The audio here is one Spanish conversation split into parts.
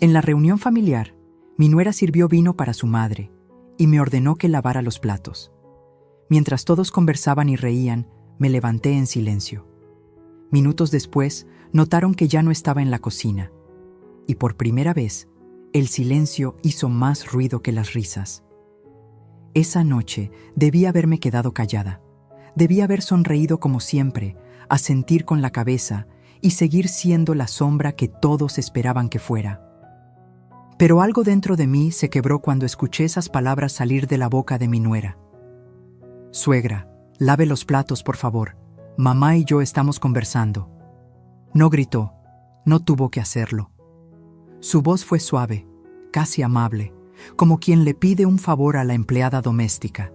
En la reunión familiar, mi nuera sirvió vino para su madre y me ordenó que lavara los platos. Mientras todos conversaban y reían, me levanté en silencio. Minutos después, notaron que ya no estaba en la cocina, y por primera vez, el silencio hizo más ruido que las risas. Esa noche debí haberme quedado callada. Debí haber sonreído como siempre, asentir con la cabeza y seguir siendo la sombra que todos esperaban que fuera. Pero algo dentro de mí se quebró cuando escuché esas palabras salir de la boca de mi nuera. «Suegra, lave los platos, por favor. Mamá y yo estamos conversando». No gritó, no tuvo que hacerlo. Su voz fue suave, casi amable, como quien le pide un favor a la empleada doméstica.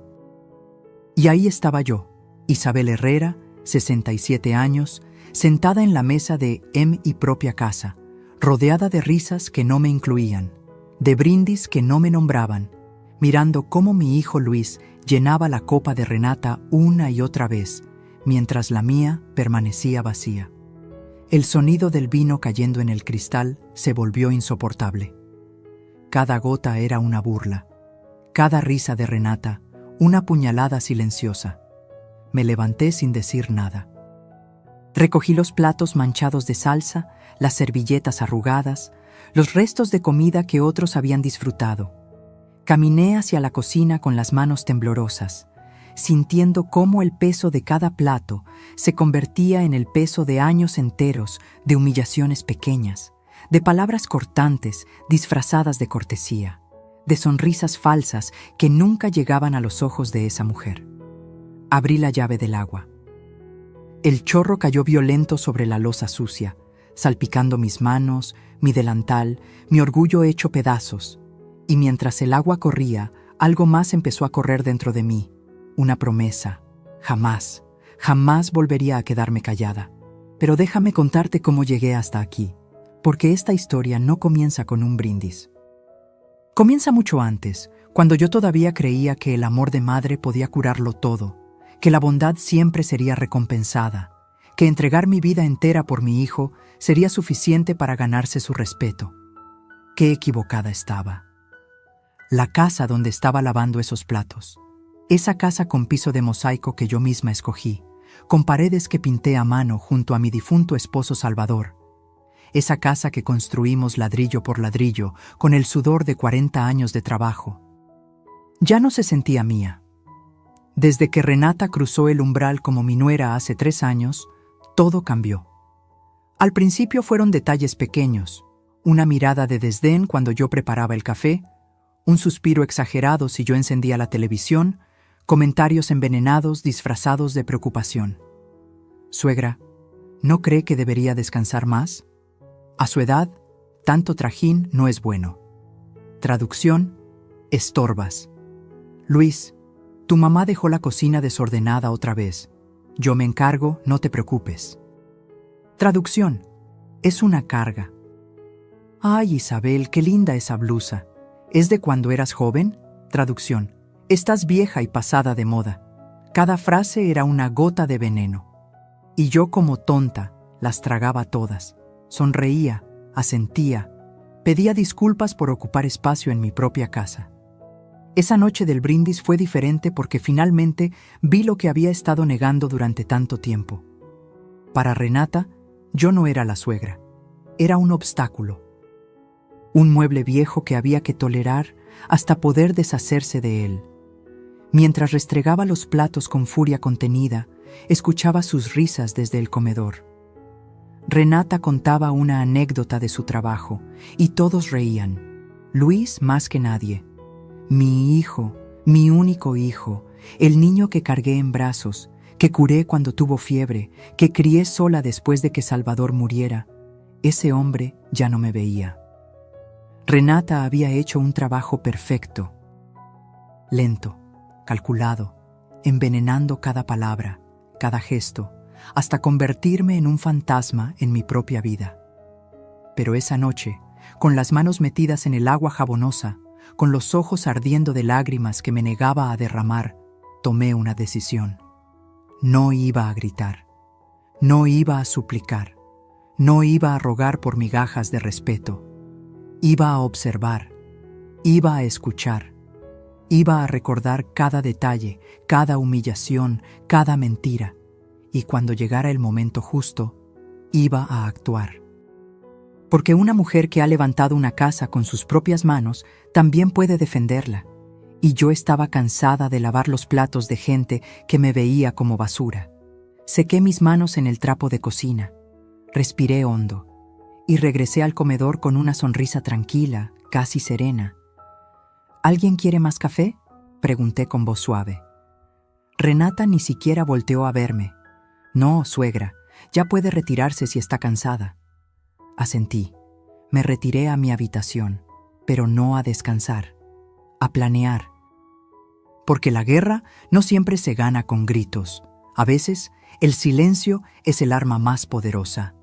Y ahí estaba yo, Isabel Herrera, 67 años, sentada en la mesa de mi propia casa, rodeada de risas que no me incluían, de brindis que no me nombraban, mirando cómo mi hijo Luis llenaba la copa de Renata una y otra vez, mientras la mía permanecía vacía. El sonido del vino cayendo en el cristal se volvió insoportable. Cada gota era una burla, cada risa de Renata, una puñalada silenciosa. Me levanté sin decir nada. Recogí los platos manchados de salsa, las servilletas arrugadas, los restos de comida que otros habían disfrutado. Caminé hacia la cocina con las manos temblorosas, sintiendo cómo el peso de cada plato se convertía en el peso de años enteros de humillaciones pequeñas, de palabras cortantes disfrazadas de cortesía, de sonrisas falsas que nunca llegaban a los ojos de esa mujer. Abrí la llave del agua. El chorro cayó violento sobre la loza sucia, salpicando mis manos, mi delantal, mi orgullo hecho pedazos, y mientras el agua corría, algo más empezó a correr dentro de mí. Una promesa. Jamás, jamás volvería a quedarme callada. Pero déjame contarte cómo llegué hasta aquí, porque esta historia no comienza con un brindis. Comienza mucho antes, cuando yo todavía creía que el amor de madre podía curarlo todo, que la bondad siempre sería recompensada, que entregar mi vida entera por mi hijo sería suficiente para ganarse su respeto. Qué equivocada estaba. La casa donde estaba lavando esos platos, esa casa con piso de mosaico que yo misma escogí, con paredes que pinté a mano junto a mi difunto esposo Salvador, esa casa que construimos ladrillo por ladrillo con el sudor de 40 años de trabajo, ya no se sentía mía. Desde que Renata cruzó el umbral como mi nuera hace 3 años, todo cambió. Al principio fueron detalles pequeños, una mirada de desdén cuando yo preparaba el café, un suspiro exagerado si yo encendía la televisión, comentarios envenenados disfrazados de preocupación. «Suegra, ¿no cree que debería descansar más? A su edad, tanto trajín no es bueno». Traducción: estorbas. «Luis, tu mamá dejó la cocina desordenada otra vez. Yo me encargo, no te preocupes». Traducción: es una carga. «Ay, Isabel, qué linda esa blusa. ¿Es de cuando eras joven?» Traducción: estás vieja y pasada de moda. Cada frase era una gota de veneno. Y yo, como tonta, las tragaba todas. Sonreía, asentía, pedía disculpas por ocupar espacio en mi propia casa. Esa noche del brindis fue diferente porque finalmente vi lo que había estado negando durante tanto tiempo. Para Renata, yo no era la suegra. Era un obstáculo. Un mueble viejo que había que tolerar hasta poder deshacerse de él. Mientras restregaba los platos con furia contenida, escuchaba sus risas desde el comedor. Renata contaba una anécdota de su trabajo y todos reían. Luis más que nadie. Mi hijo, mi único hijo, el niño que cargué en brazos, que curé cuando tuvo fiebre, que crié sola después de que Salvador muriera. Ese hombre ya no me veía. Renata había hecho un trabajo perfecto. Lento, calculado, envenenando cada palabra, cada gesto, hasta convertirme en un fantasma en mi propia vida. Pero esa noche, con las manos metidas en el agua jabonosa, con los ojos ardiendo de lágrimas que me negaba a derramar, tomé una decisión. No iba a gritar, no iba a suplicar, no iba a rogar por migajas de respeto. Iba a observar, iba a escuchar, iba a recordar cada detalle, cada humillación, cada mentira, y cuando llegara el momento justo, iba a actuar. Porque una mujer que ha levantado una casa con sus propias manos también puede defenderla, y yo estaba cansada de lavar los platos de gente que me veía como basura. Sequé mis manos en el trapo de cocina, respiré hondo, y regresé al comedor con una sonrisa tranquila, casi serena. ¿Alguien quiere más café?, pregunté con voz suave. Renata ni siquiera volteó a verme. No, suegra, ya puede retirarse si está cansada. Asentí. Me retiré a mi habitación, pero no a descansar, a planear. Porque la guerra no siempre se gana con gritos. A veces, el silencio es el arma más poderosa.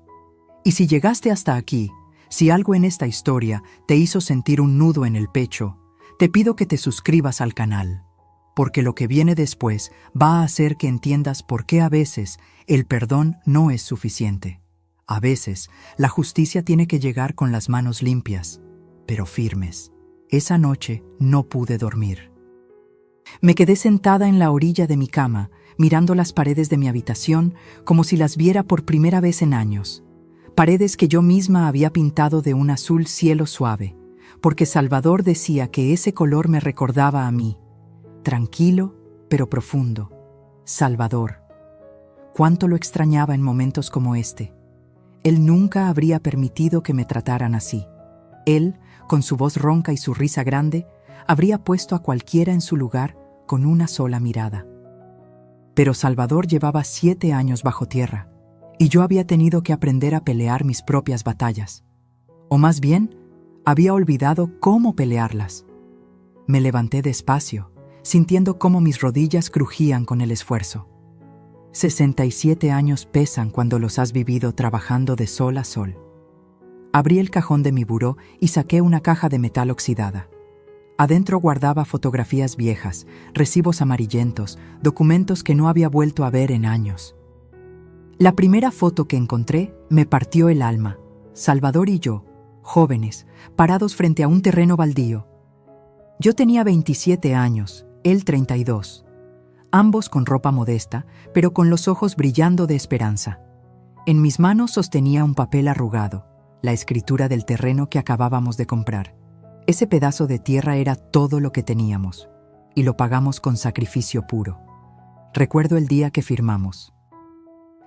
Y si llegaste hasta aquí, si algo en esta historia te hizo sentir un nudo en el pecho, te pido que te suscribas al canal, porque lo que viene después va a hacer que entiendas por qué a veces el perdón no es suficiente. A veces, la justicia tiene que llegar con las manos limpias, pero firmes. Esa noche no pude dormir. Me quedé sentada en la orilla de mi cama, mirando las paredes de mi habitación como si las viera por primera vez en años. Paredes que yo misma había pintado de un azul cielo suave, porque Salvador decía que ese color me recordaba a mí. Tranquilo, pero profundo. Salvador. Cuánto lo extrañaba en momentos como este. Él nunca habría permitido que me trataran así. Él, con su voz ronca y su risa grande, habría puesto a cualquiera en su lugar con una sola mirada. Pero Salvador llevaba 7 años bajo tierra, y yo había tenido que aprender a pelear mis propias batallas. O más bien, había olvidado cómo pelearlas. Me levanté despacio, sintiendo cómo mis rodillas crujían con el esfuerzo. 67 años pesan cuando los has vivido trabajando de sol a sol. Abrí el cajón de mi buró y saqué una caja de metal oxidada. Adentro guardaba fotografías viejas, recibos amarillentos, documentos que no había vuelto a ver en años. La primera foto que encontré me partió el alma. Salvador y yo, jóvenes, parados frente a un terreno baldío. Yo tenía 27 años, él 32. Ambos con ropa modesta, pero con los ojos brillando de esperanza. En mis manos sostenía un papel arrugado, la escritura del terreno que acabábamos de comprar. Ese pedazo de tierra era todo lo que teníamos, y lo pagamos con sacrificio puro. Recuerdo el día que firmamos.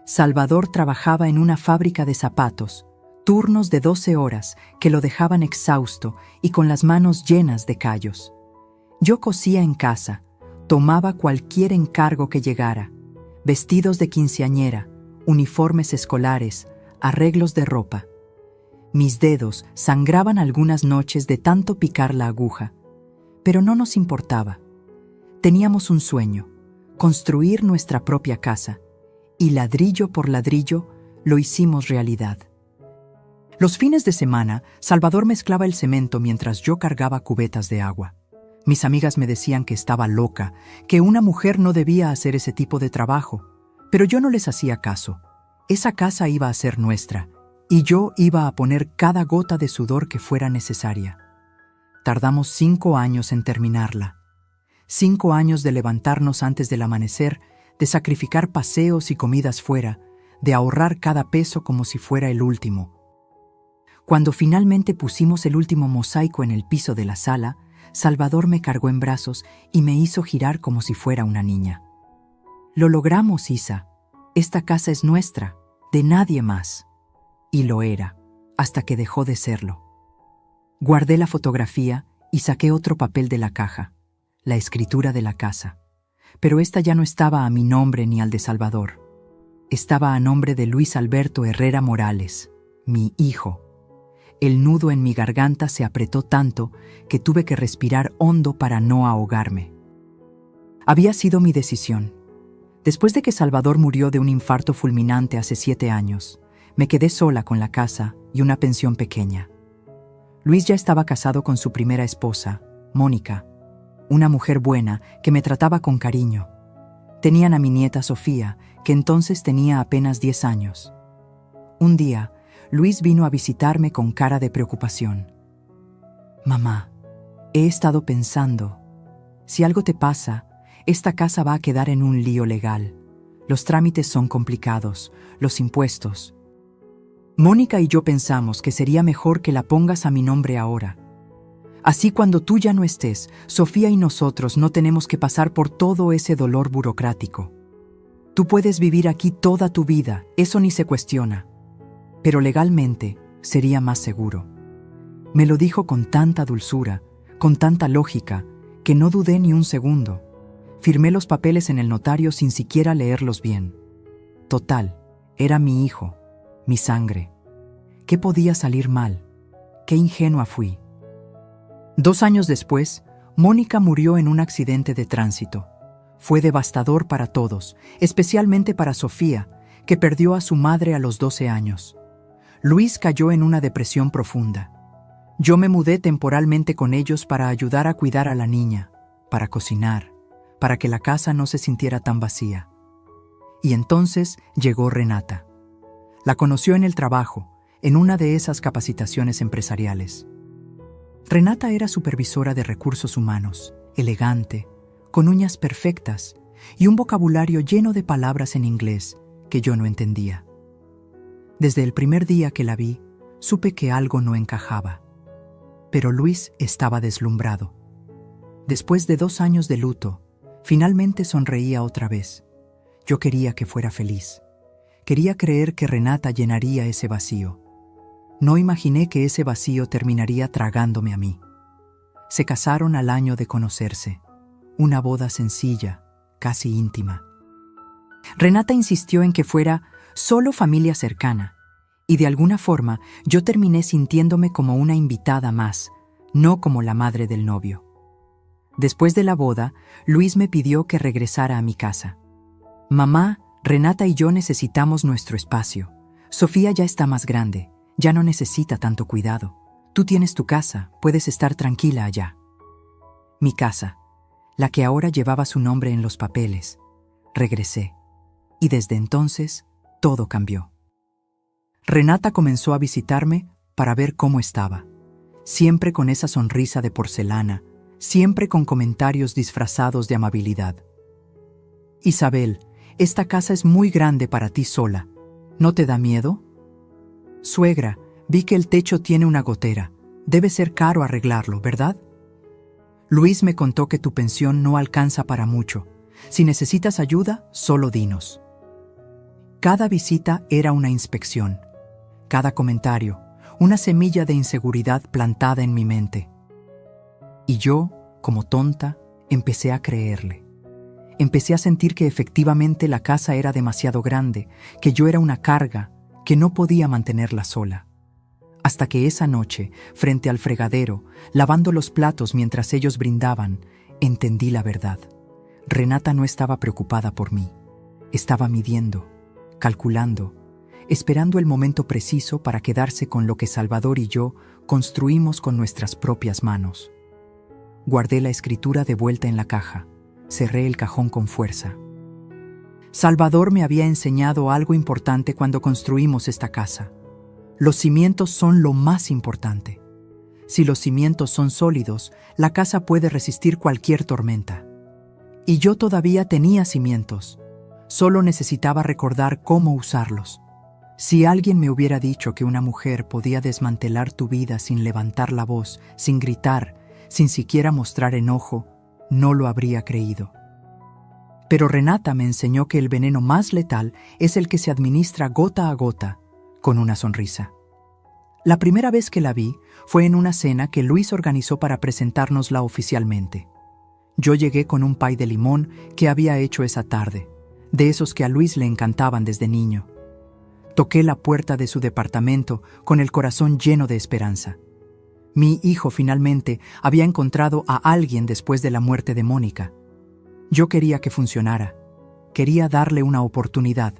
Salvador trabajaba en una fábrica de zapatos, turnos de 12 horas que lo dejaban exhausto y con las manos llenas de callos. Yo cosía en casa, tomaba cualquier encargo que llegara, vestidos de quinceañera, uniformes escolares, arreglos de ropa. Mis dedos sangraban algunas noches de tanto picar la aguja, pero no nos importaba. Teníamos un sueño, construir nuestra propia casa, y ladrillo por ladrillo lo hicimos realidad. Los fines de semana, Salvador mezclaba el cemento mientras yo cargaba cubetas de agua. Mis amigas me decían que estaba loca, que una mujer no debía hacer ese tipo de trabajo, pero yo no les hacía caso. Esa casa iba a ser nuestra, y yo iba a poner cada gota de sudor que fuera necesaria. Tardamos 5 años en terminarla. 5 años de levantarnos antes del amanecer, de sacrificar paseos y comidas fuera, de ahorrar cada peso como si fuera el último. Cuando finalmente pusimos el último mosaico en el piso de la sala, Salvador me cargó en brazos y me hizo girar como si fuera una niña. Lo logramos, Isa. Esta casa es nuestra, de nadie más. Y lo era, hasta que dejó de serlo. Guardé la fotografía y saqué otro papel de la caja, la escritura de la casa. Pero esta ya no estaba a mi nombre ni al de Salvador. Estaba a nombre de Luis Alberto Herrera Morales, mi hijo. El nudo en mi garganta se apretó tanto que tuve que respirar hondo para no ahogarme. Había sido mi decisión. Después de que Salvador murió de un infarto fulminante hace 7 años, me quedé sola con la casa y una pensión pequeña. Luis ya estaba casado con su primera esposa, Mónica, una mujer buena que me trataba con cariño. Tenían a mi nieta Sofía, que entonces tenía apenas 10 años. Un día, Luis vino a visitarme con cara de preocupación. Mamá, he estado pensando, si algo te pasa, esta casa va a quedar en un lío legal. Los trámites son complicados, los impuestos. Mónica y yo pensamos que sería mejor que la pongas a mi nombre ahora. Así cuando tú ya no estés, Sofía y nosotros no tenemos que pasar por todo ese dolor burocrático. Tú puedes vivir aquí toda tu vida, eso ni se cuestiona. Pero legalmente sería más seguro. Me lo dijo con tanta dulzura, con tanta lógica, que no dudé ni un segundo. Firmé los papeles en el notario sin siquiera leerlos bien. Total, era mi hijo, mi sangre. ¿Qué podía salir mal? Qué ingenua fui. 2 años después, Mónica murió en un accidente de tránsito. Fue devastador para todos, especialmente para Sofía, que perdió a su madre a los 12 años. Luis cayó en una depresión profunda. Yo me mudé temporalmente con ellos para ayudar a cuidar a la niña, para cocinar, para que la casa no se sintiera tan vacía. Y entonces llegó Renata. La conoció en el trabajo, en una de esas capacitaciones empresariales. Renata era supervisora de recursos humanos, elegante, con uñas perfectas y un vocabulario lleno de palabras en inglés que yo no entendía. Desde el primer día que la vi, supe que algo no encajaba. Pero Luis estaba deslumbrado. Después de 2 años de luto, finalmente sonreía otra vez. Yo quería que fuera feliz. Quería creer que Renata llenaría ese vacío. No imaginé que ese vacío terminaría tragándome a mí. Se casaron al año de conocerse. Una boda sencilla, casi íntima. Renata insistió en que fuera solo familia cercana, y de alguna forma yo terminé sintiéndome como una invitada más, no como la madre del novio. Después de la boda, Luis me pidió que regresara a mi casa. Mamá, Renata y yo necesitamos nuestro espacio. Sofía ya está más grande, ya no necesita tanto cuidado. Tú tienes tu casa, puedes estar tranquila allá. Mi casa, la que ahora llevaba su nombre en los papeles. Regresé, y desde entonces todo cambió. Renata comenzó a visitarme para ver cómo estaba, siempre con esa sonrisa de porcelana, siempre con comentarios disfrazados de amabilidad. Isabel, esta casa es muy grande para ti sola. ¿No te da miedo? Suegra, vi que el techo tiene una gotera. Debe ser caro arreglarlo, ¿verdad? Luis me contó que tu pensión no alcanza para mucho. Si necesitas ayuda, solo dinos. Cada visita era una inspección. Cada comentario, una semilla de inseguridad plantada en mi mente. Y yo, como tonta, empecé a creerle. Empecé a sentir que efectivamente la casa era demasiado grande, que yo era una carga, que no podía mantenerla sola. Hasta que esa noche, frente al fregadero, lavando los platos mientras ellos brindaban, entendí la verdad. Renata no estaba preocupada por mí. Estaba midiendo, calculando, esperando el momento preciso para quedarse con lo que Salvador y yo construimos con nuestras propias manos. Guardé la escritura de vuelta en la caja. Cerré el cajón con fuerza. Salvador me había enseñado algo importante cuando construimos esta casa. Los cimientos son lo más importante. Si los cimientos son sólidos, la casa puede resistir cualquier tormenta. Y yo todavía tenía cimientos. Solo necesitaba recordar cómo usarlos. Si alguien me hubiera dicho que una mujer podía desmantelar tu vida sin levantar la voz, sin gritar, sin siquiera mostrar enojo, no lo habría creído. Pero Renata me enseñó que el veneno más letal es el que se administra gota a gota, con una sonrisa. La primera vez que la vi fue en una cena que Luis organizó para presentárnosla oficialmente. Yo llegué con un pay de limón que había hecho esa tarde, de esos que a Luis le encantaban desde niño. Toqué la puerta de su departamento con el corazón lleno de esperanza. Mi hijo finalmente había encontrado a alguien después de la muerte de Mónica. Yo quería que funcionara. Quería darle una oportunidad.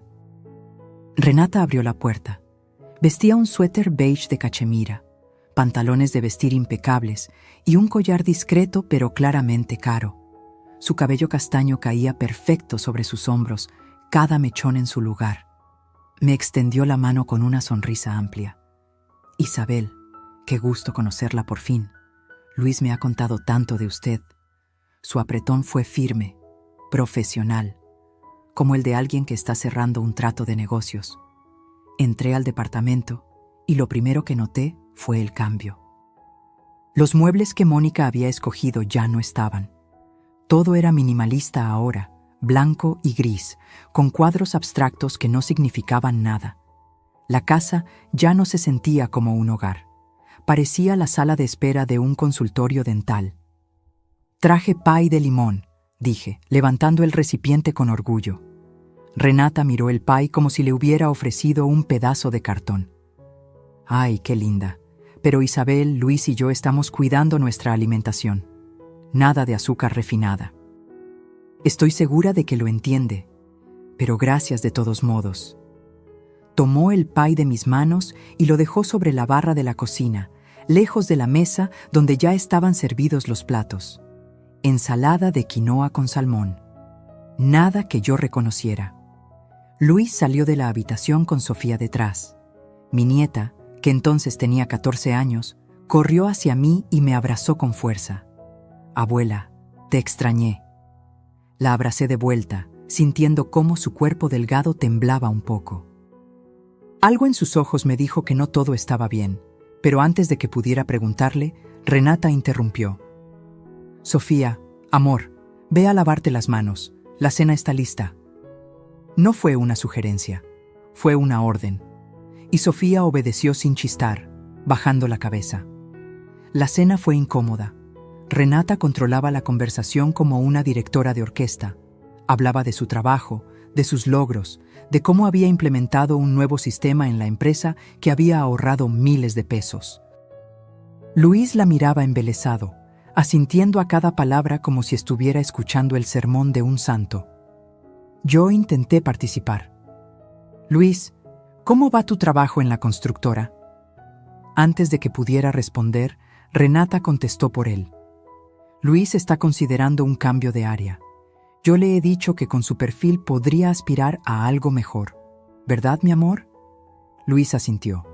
Renata abrió la puerta. Vestía un suéter beige de cachemira, pantalones de vestir impecables y un collar discreto pero claramente caro. Su cabello castaño caía perfecto sobre sus hombros, cada mechón en su lugar. Me extendió la mano con una sonrisa amplia. Isabel, qué gusto conocerla por fin. Luis me ha contado tanto de usted. Su apretón fue firme, profesional, como el de alguien que está cerrando un trato de negocios. Entré al departamento y lo primero que noté fue el cambio. Los muebles que Mónica había escogido ya no estaban. Todo era minimalista ahora, blanco y gris, con cuadros abstractos que no significaban nada. La casa ya no se sentía como un hogar. Parecía la sala de espera de un consultorio dental. «Traje pay de limón», dije, levantando el recipiente con orgullo. Renata miró el pay como si le hubiera ofrecido un pedazo de cartón. «Ay, qué linda. Pero Isabel, Luis y yo estamos cuidando nuestra alimentación. Nada de azúcar refinada». Estoy segura de que lo entiende, pero gracias de todos modos. Tomó el pay de mis manos y lo dejó sobre la barra de la cocina, lejos de la mesa donde ya estaban servidos los platos. Ensalada de quinoa con salmón. Nada que yo reconociera. Luis salió de la habitación con Sofía detrás. Mi nieta, que entonces tenía 14 años, corrió hacia mí y me abrazó con fuerza. «Abuela, te extrañé». La abracé de vuelta, sintiendo cómo su cuerpo delgado temblaba un poco. Algo en sus ojos me dijo que no todo estaba bien, pero antes de que pudiera preguntarle, Renata interrumpió. «Sofía, amor, ve a lavarte las manos. La cena está lista». No fue una sugerencia, fue una orden. Y Sofía obedeció sin chistar, bajando la cabeza. La cena fue incómoda. Renata controlaba la conversación como una directora de orquesta. Hablaba de su trabajo, de sus logros, de cómo había implementado un nuevo sistema en la empresa que había ahorrado miles de pesos. Luis la miraba embelesado, asintiendo a cada palabra como si estuviera escuchando el sermón de un santo. Yo intenté participar. «Luis, ¿cómo va tu trabajo en la constructora?». Antes de que pudiera responder, Renata contestó por él. «Luis está considerando un cambio de área. Yo le he dicho que con su perfil podría aspirar a algo mejor. ¿Verdad, mi amor?». Luis asintió.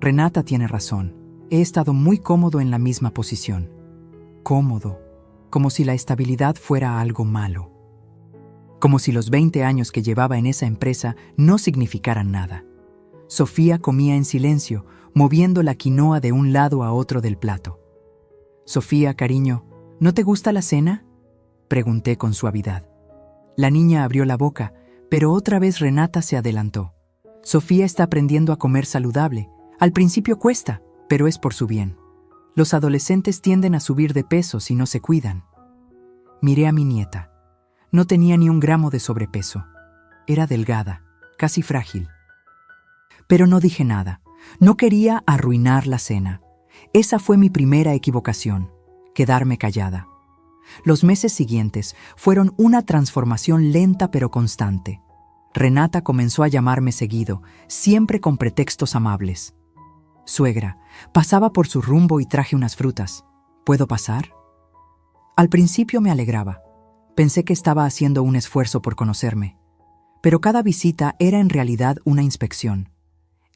«Renata tiene razón. He estado muy cómodo en la misma posición». Cómodo, como si la estabilidad fuera algo malo. Como si los 20 años que llevaba en esa empresa no significaran nada. Sofía comía en silencio, moviendo la quinoa de un lado a otro del plato. «Sofía, cariño, ¿no te gusta la cena?», pregunté con suavidad. La niña abrió la boca, pero otra vez Renata se adelantó. «Sofía está aprendiendo a comer saludable. Al principio cuesta, pero es por su bien. Los adolescentes tienden a subir de peso si no se cuidan». Miré a mi nieta. No tenía ni 1 gramo de sobrepeso. Era delgada, casi frágil. Pero no dije nada. No quería arruinar la cena. Esa fue mi primera equivocación, quedarme callada. Los meses siguientes fueron una transformación lenta pero constante. Renata comenzó a llamarme seguido, siempre con pretextos amables. «Suegra, pasaba por su rumbo y traje unas frutas. ¿Puedo pasar?». Al principio me alegraba. Pensé que estaba haciendo un esfuerzo por conocerme. Pero cada visita era en realidad una inspección.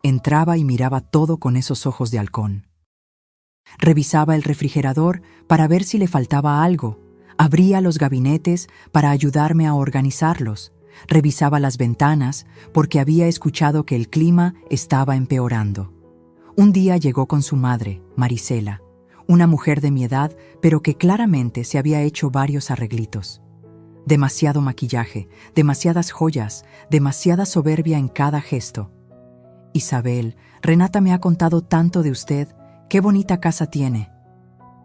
Entraba y miraba todo con esos ojos de halcón. Revisaba el refrigerador para ver si le faltaba algo. Abría los gabinetes para ayudarme a organizarlos. Revisaba las ventanas porque había escuchado que el clima estaba empeorando. Un día llegó con su madre, Marisela, una mujer de mi edad, pero que claramente se había hecho varios arreglitos. Demasiado maquillaje, demasiadas joyas, demasiada soberbia en cada gesto. «Isabel, Renata me ha contado tanto de usted. Qué bonita casa tiene».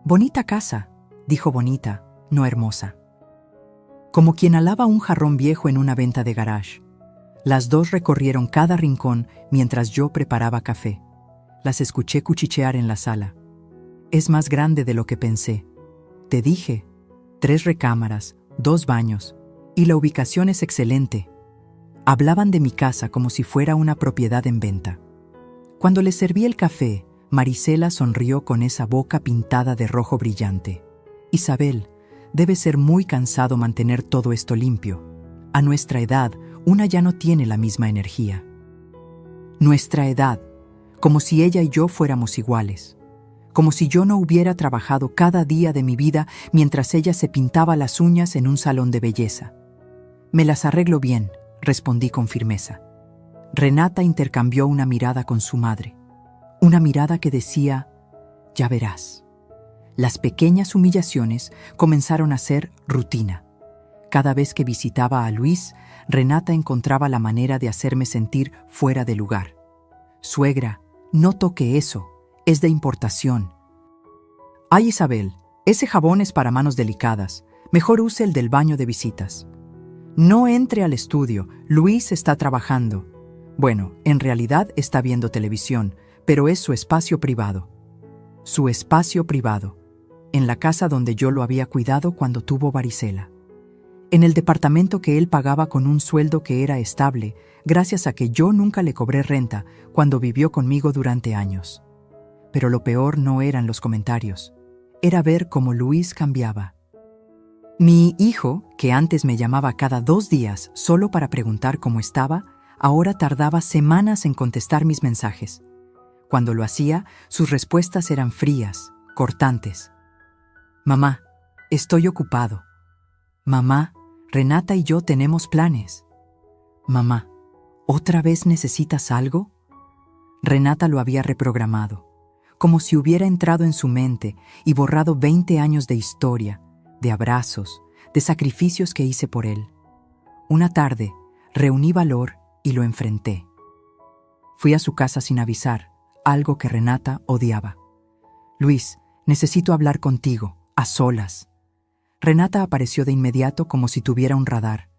«Bonita casa», dijo bonita, no hermosa. Como quien alaba un jarrón viejo en una venta de garage. Las dos recorrieron cada rincón mientras yo preparaba café. Las escuché cuchichear en la sala. «Es más grande de lo que pensé. Te dije, 3 recámaras, 2 baños, y la ubicación es excelente». Hablaban de mi casa como si fuera una propiedad en venta. Cuando les serví el café, Marisela sonrió con esa boca pintada de rojo brillante. «Isabel, debe ser muy cansado mantener todo esto limpio. A nuestra edad, una ya no tiene la misma energía». Nuestra edad, como si ella y yo fuéramos iguales. como si yo no hubiera trabajado cada día de mi vida mientras ella se pintaba las uñas en un salón de belleza. «Me las arreglo bien», respondí con firmeza. Renata intercambió una mirada con su madre, una mirada que decía: «Ya verás». Las pequeñas humillaciones comenzaron a ser rutina. Cada vez que visitaba a Luis, Renata encontraba la manera de hacerme sentir fuera de lugar. «Suegra, no toque eso, es de importación». «Ay, Isabel, ese jabón es para manos delicadas, mejor use el del baño de visitas». «No entre al estudio, Luis está trabajando». «Bueno, en realidad está viendo televisión, pero es su espacio privado». Su espacio privado, en la casa donde yo lo había cuidado cuando tuvo varicela. En el departamento que él pagaba con un sueldo que era estable, gracias a que yo nunca le cobré renta cuando vivió conmigo durante años. Pero lo peor no eran los comentarios, era ver cómo Luis cambiaba. Mi hijo, que antes me llamaba cada 2 días solo para preguntar cómo estaba, ahora tardaba semanas en contestar mis mensajes. Cuando lo hacía, sus respuestas eran frías, cortantes. «Mamá, estoy ocupado». «Mamá, Renata y yo tenemos planes». «Mamá, ¿otra vez necesitas algo?». Renata lo había reprogramado, como si hubiera entrado en su mente y borrado 20 años de historia, de abrazos, de sacrificios que hice por él. Una tarde, reuní valor y lo enfrenté. Fui a su casa sin avisar, algo que Renata odiaba. «Luis, necesito hablar contigo, a solas». Renata apareció de inmediato como si tuviera un radar.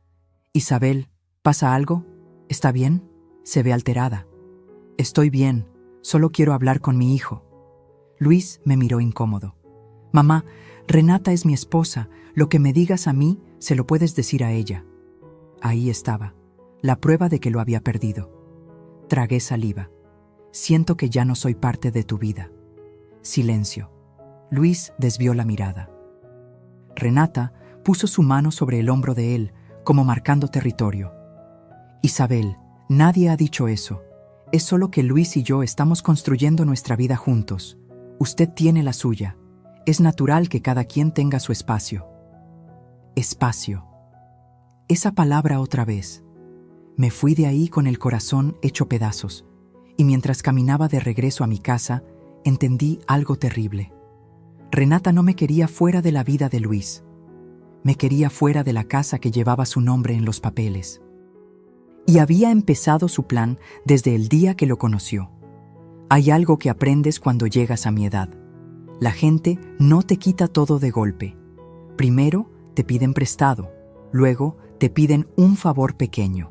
«Isabel, ¿pasa algo? ¿Está bien?». Se ve alterada. «Estoy bien, solo quiero hablar con mi hijo». Luis me miró incómodo. «Mamá, Renata es mi esposa, lo que me digas a mí se lo puedes decir a ella». Ahí estaba, la prueba de que lo había perdido. Tragué saliva. «Siento que ya no soy parte de tu vida». Silencio. Luis desvió la mirada. Renata puso su mano sobre el hombro de él, como marcando territorio. «Isabel, nadie ha dicho eso. Es solo que Luis y yo estamos construyendo nuestra vida juntos. Usted tiene la suya. Es natural que cada quien tenga su espacio». Espacio. Esa palabra otra vez. Me fui de ahí con el corazón hecho pedazos, y mientras caminaba de regreso a mi casa, entendí algo terrible. Renata no me quería fuera de la vida de Luis. Me quería fuera de la casa que llevaba su nombre en los papeles. Y había empezado su plan desde el día que lo conoció. Hay algo que aprendes cuando llegas a mi edad. La gente no te quita todo de golpe. Primero te piden prestado, luego te piden un favor pequeño.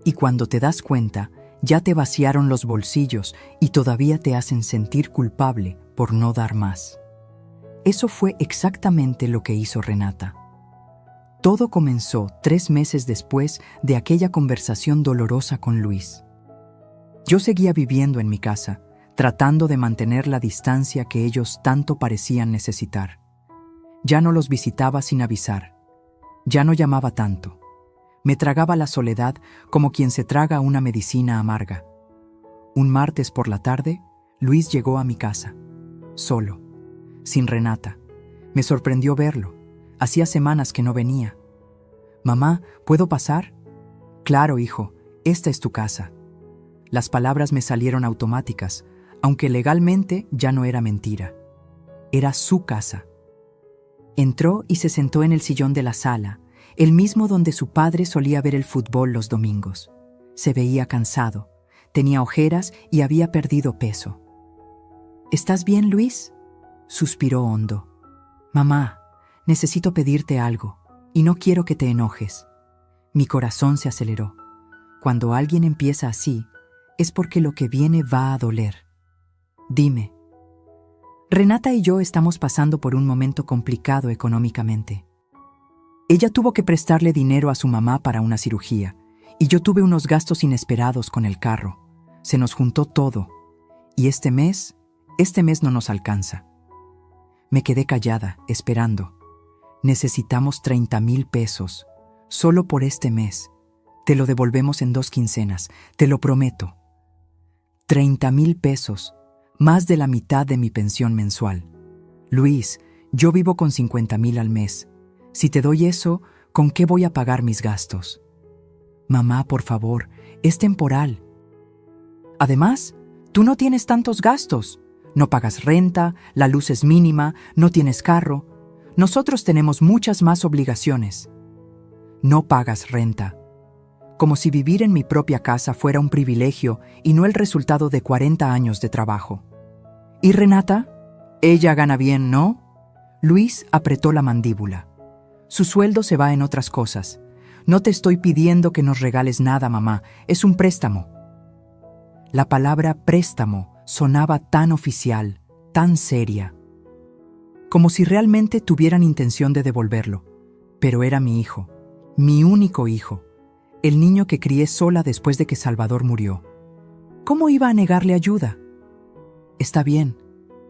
Y cuando te das cuenta, ya te vaciaron los bolsillos y todavía te hacen sentir culpable por no dar más. Eso fue exactamente lo que hizo Renata. Todo comenzó 3 meses después de aquella conversación dolorosa con Luis. Yo seguía viviendo en mi casa, tratando de mantener la distancia que ellos tanto parecían necesitar. Ya no los visitaba sin avisar. Ya no llamaba tanto. Me tragaba la soledad como quien se traga una medicina amarga. Un martes por la tarde, Luis llegó a mi casa, solo, sin Renata. Me sorprendió verlo. Hacía semanas que no venía. «Mamá, ¿puedo pasar?». «Claro, hijo, esta es tu casa». Las palabras me salieron automáticas, aunque legalmente ya no era mentira. Era su casa. Entró y se sentó en el sillón de la sala, el mismo donde su padre solía ver el fútbol los domingos. Se veía cansado, tenía ojeras y había perdido peso. «¿Estás bien, Luis?», suspiró hondo. «Mamá, necesito pedirte algo, y no quiero que te enojes». Mi corazón se aceleró. Cuando alguien empieza así, es porque lo que viene va a doler. «Dime». «Renata y yo estamos pasando por un momento complicado económicamente. Ella tuvo que prestarle dinero a su mamá para una cirugía, y yo tuve unos gastos inesperados con el carro. Se nos juntó todo, y este mes no nos alcanza». Me quedé callada, esperando. «Necesitamos 30,000 pesos, solo por este mes. Te lo devolvemos en 2 quincenas, te lo prometo». 30,000 pesos, más de la mitad de mi pensión mensual. Luis, yo vivo con 50,000 al mes. Si te doy eso, ¿con qué voy a pagar mis gastos? Mamá, por favor, es temporal. Además, tú no tienes tantos gastos. No pagas renta, la luz es mínima, no tienes carro. Nosotros tenemos muchas más obligaciones. No pagas renta. Como si vivir en mi propia casa fuera un privilegio y no el resultado de 40 años de trabajo. ¿Y Renata? Ella gana bien, ¿no? Luis apretó la mandíbula. Su sueldo se va en otras cosas. No te estoy pidiendo que nos regales nada, mamá. Es un préstamo. La palabra préstamo sonaba tan oficial, tan seria. Como si realmente tuvieran intención de devolverlo. Pero era mi hijo, mi único hijo, el niño que crié sola después de que Salvador murió. ¿Cómo iba a negarle ayuda? Está bien,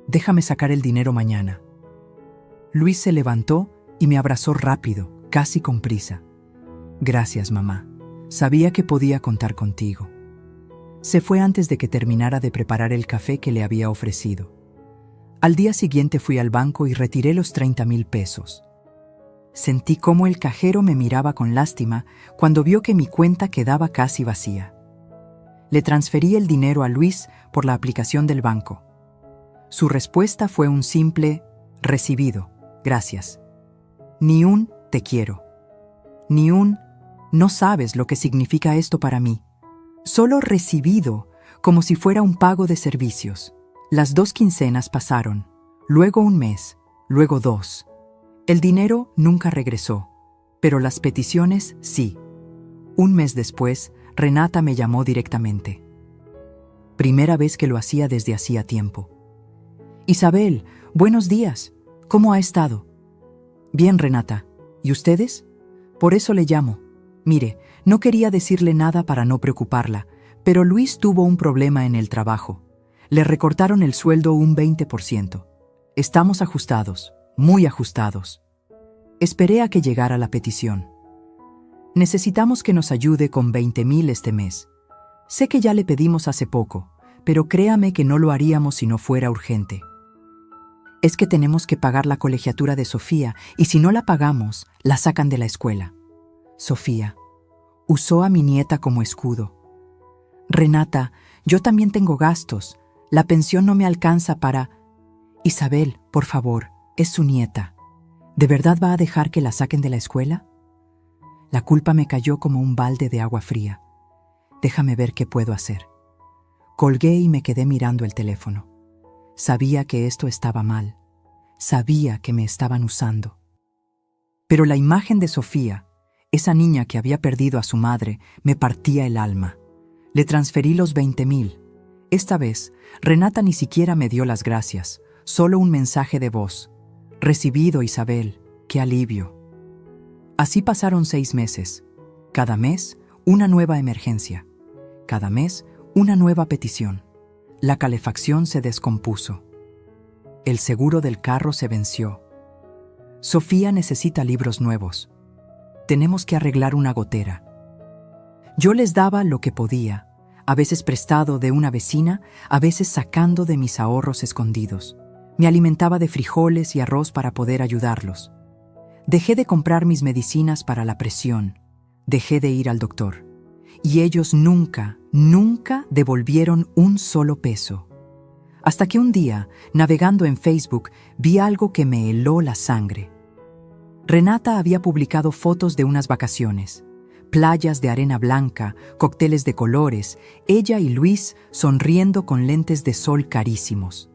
déjame sacar el dinero mañana. Luis se levantó y me abrazó rápido, casi con prisa. Gracias, mamá. Sabía que podía contar contigo. Se fue antes de que terminara de preparar el café que le había ofrecido. Al día siguiente fui al banco y retiré los 30,000 pesos. Sentí cómo el cajero me miraba con lástima cuando vio que mi cuenta quedaba casi vacía. Le transferí el dinero a Luis por la aplicación del banco. Su respuesta fue un simple recibido, gracias. Ni un te quiero. Ni un no sabes lo que significa esto para mí. Solo recibido, como si fuera un pago de servicios. Las 2 quincenas pasaron, luego un mes, luego 2. El dinero nunca regresó, pero las peticiones sí. Un mes después, Renata me llamó directamente. Primera vez que lo hacía desde hacía tiempo. Isabel, buenos días. ¿Cómo ha estado? Bien, Renata. ¿Y ustedes? Por eso le llamo. Mire, no quería decirle nada para no preocuparla, pero Luis tuvo un problema en el trabajo. Le recortaron el sueldo un 20%. Estamos ajustados, muy ajustados. Esperé a que llegara la petición. Necesitamos que nos ayude con 20,000 este mes. Sé que ya le pedimos hace poco, pero créame que no lo haríamos si no fuera urgente. Es que tenemos que pagar la colegiatura de Sofía y si no la pagamos, la sacan de la escuela. Sofía usó a mi nieta como escudo. Renata, yo también tengo gastos. La pensión no me alcanza para... Isabel, por favor, es su nieta. ¿De verdad va a dejar que la saquen de la escuela? La culpa me cayó como un balde de agua fría. Déjame ver qué puedo hacer. Colgué y me quedé mirando el teléfono. Sabía que esto estaba mal. Sabía que me estaban usando. Pero la imagen de Sofía, esa niña que había perdido a su madre, me partía el alma. Le transferí los 20,000. Esta vez, Renata ni siquiera me dio las gracias, solo un mensaje de voz. Recibido, Isabel, qué alivio. Así pasaron 6 meses. Cada mes, una nueva emergencia. Cada mes, una nueva petición. La calefacción se descompuso. El seguro del carro se venció. Sofía necesita libros nuevos. Tenemos que arreglar una gotera. Yo les daba lo que podía, a veces prestado de una vecina, a veces sacando de mis ahorros escondidos. Me alimentaba de frijoles y arroz para poder ayudarlos. Dejé de comprar mis medicinas para la presión. Dejé de ir al doctor. Y ellos nunca devolvieron un solo peso. Hasta que un día, navegando en Facebook, vi algo que me heló la sangre. Renata había publicado fotos de unas vacaciones. Playas de arena blanca, cócteles de colores, ella y Luis sonriendo con lentes de sol carísimos.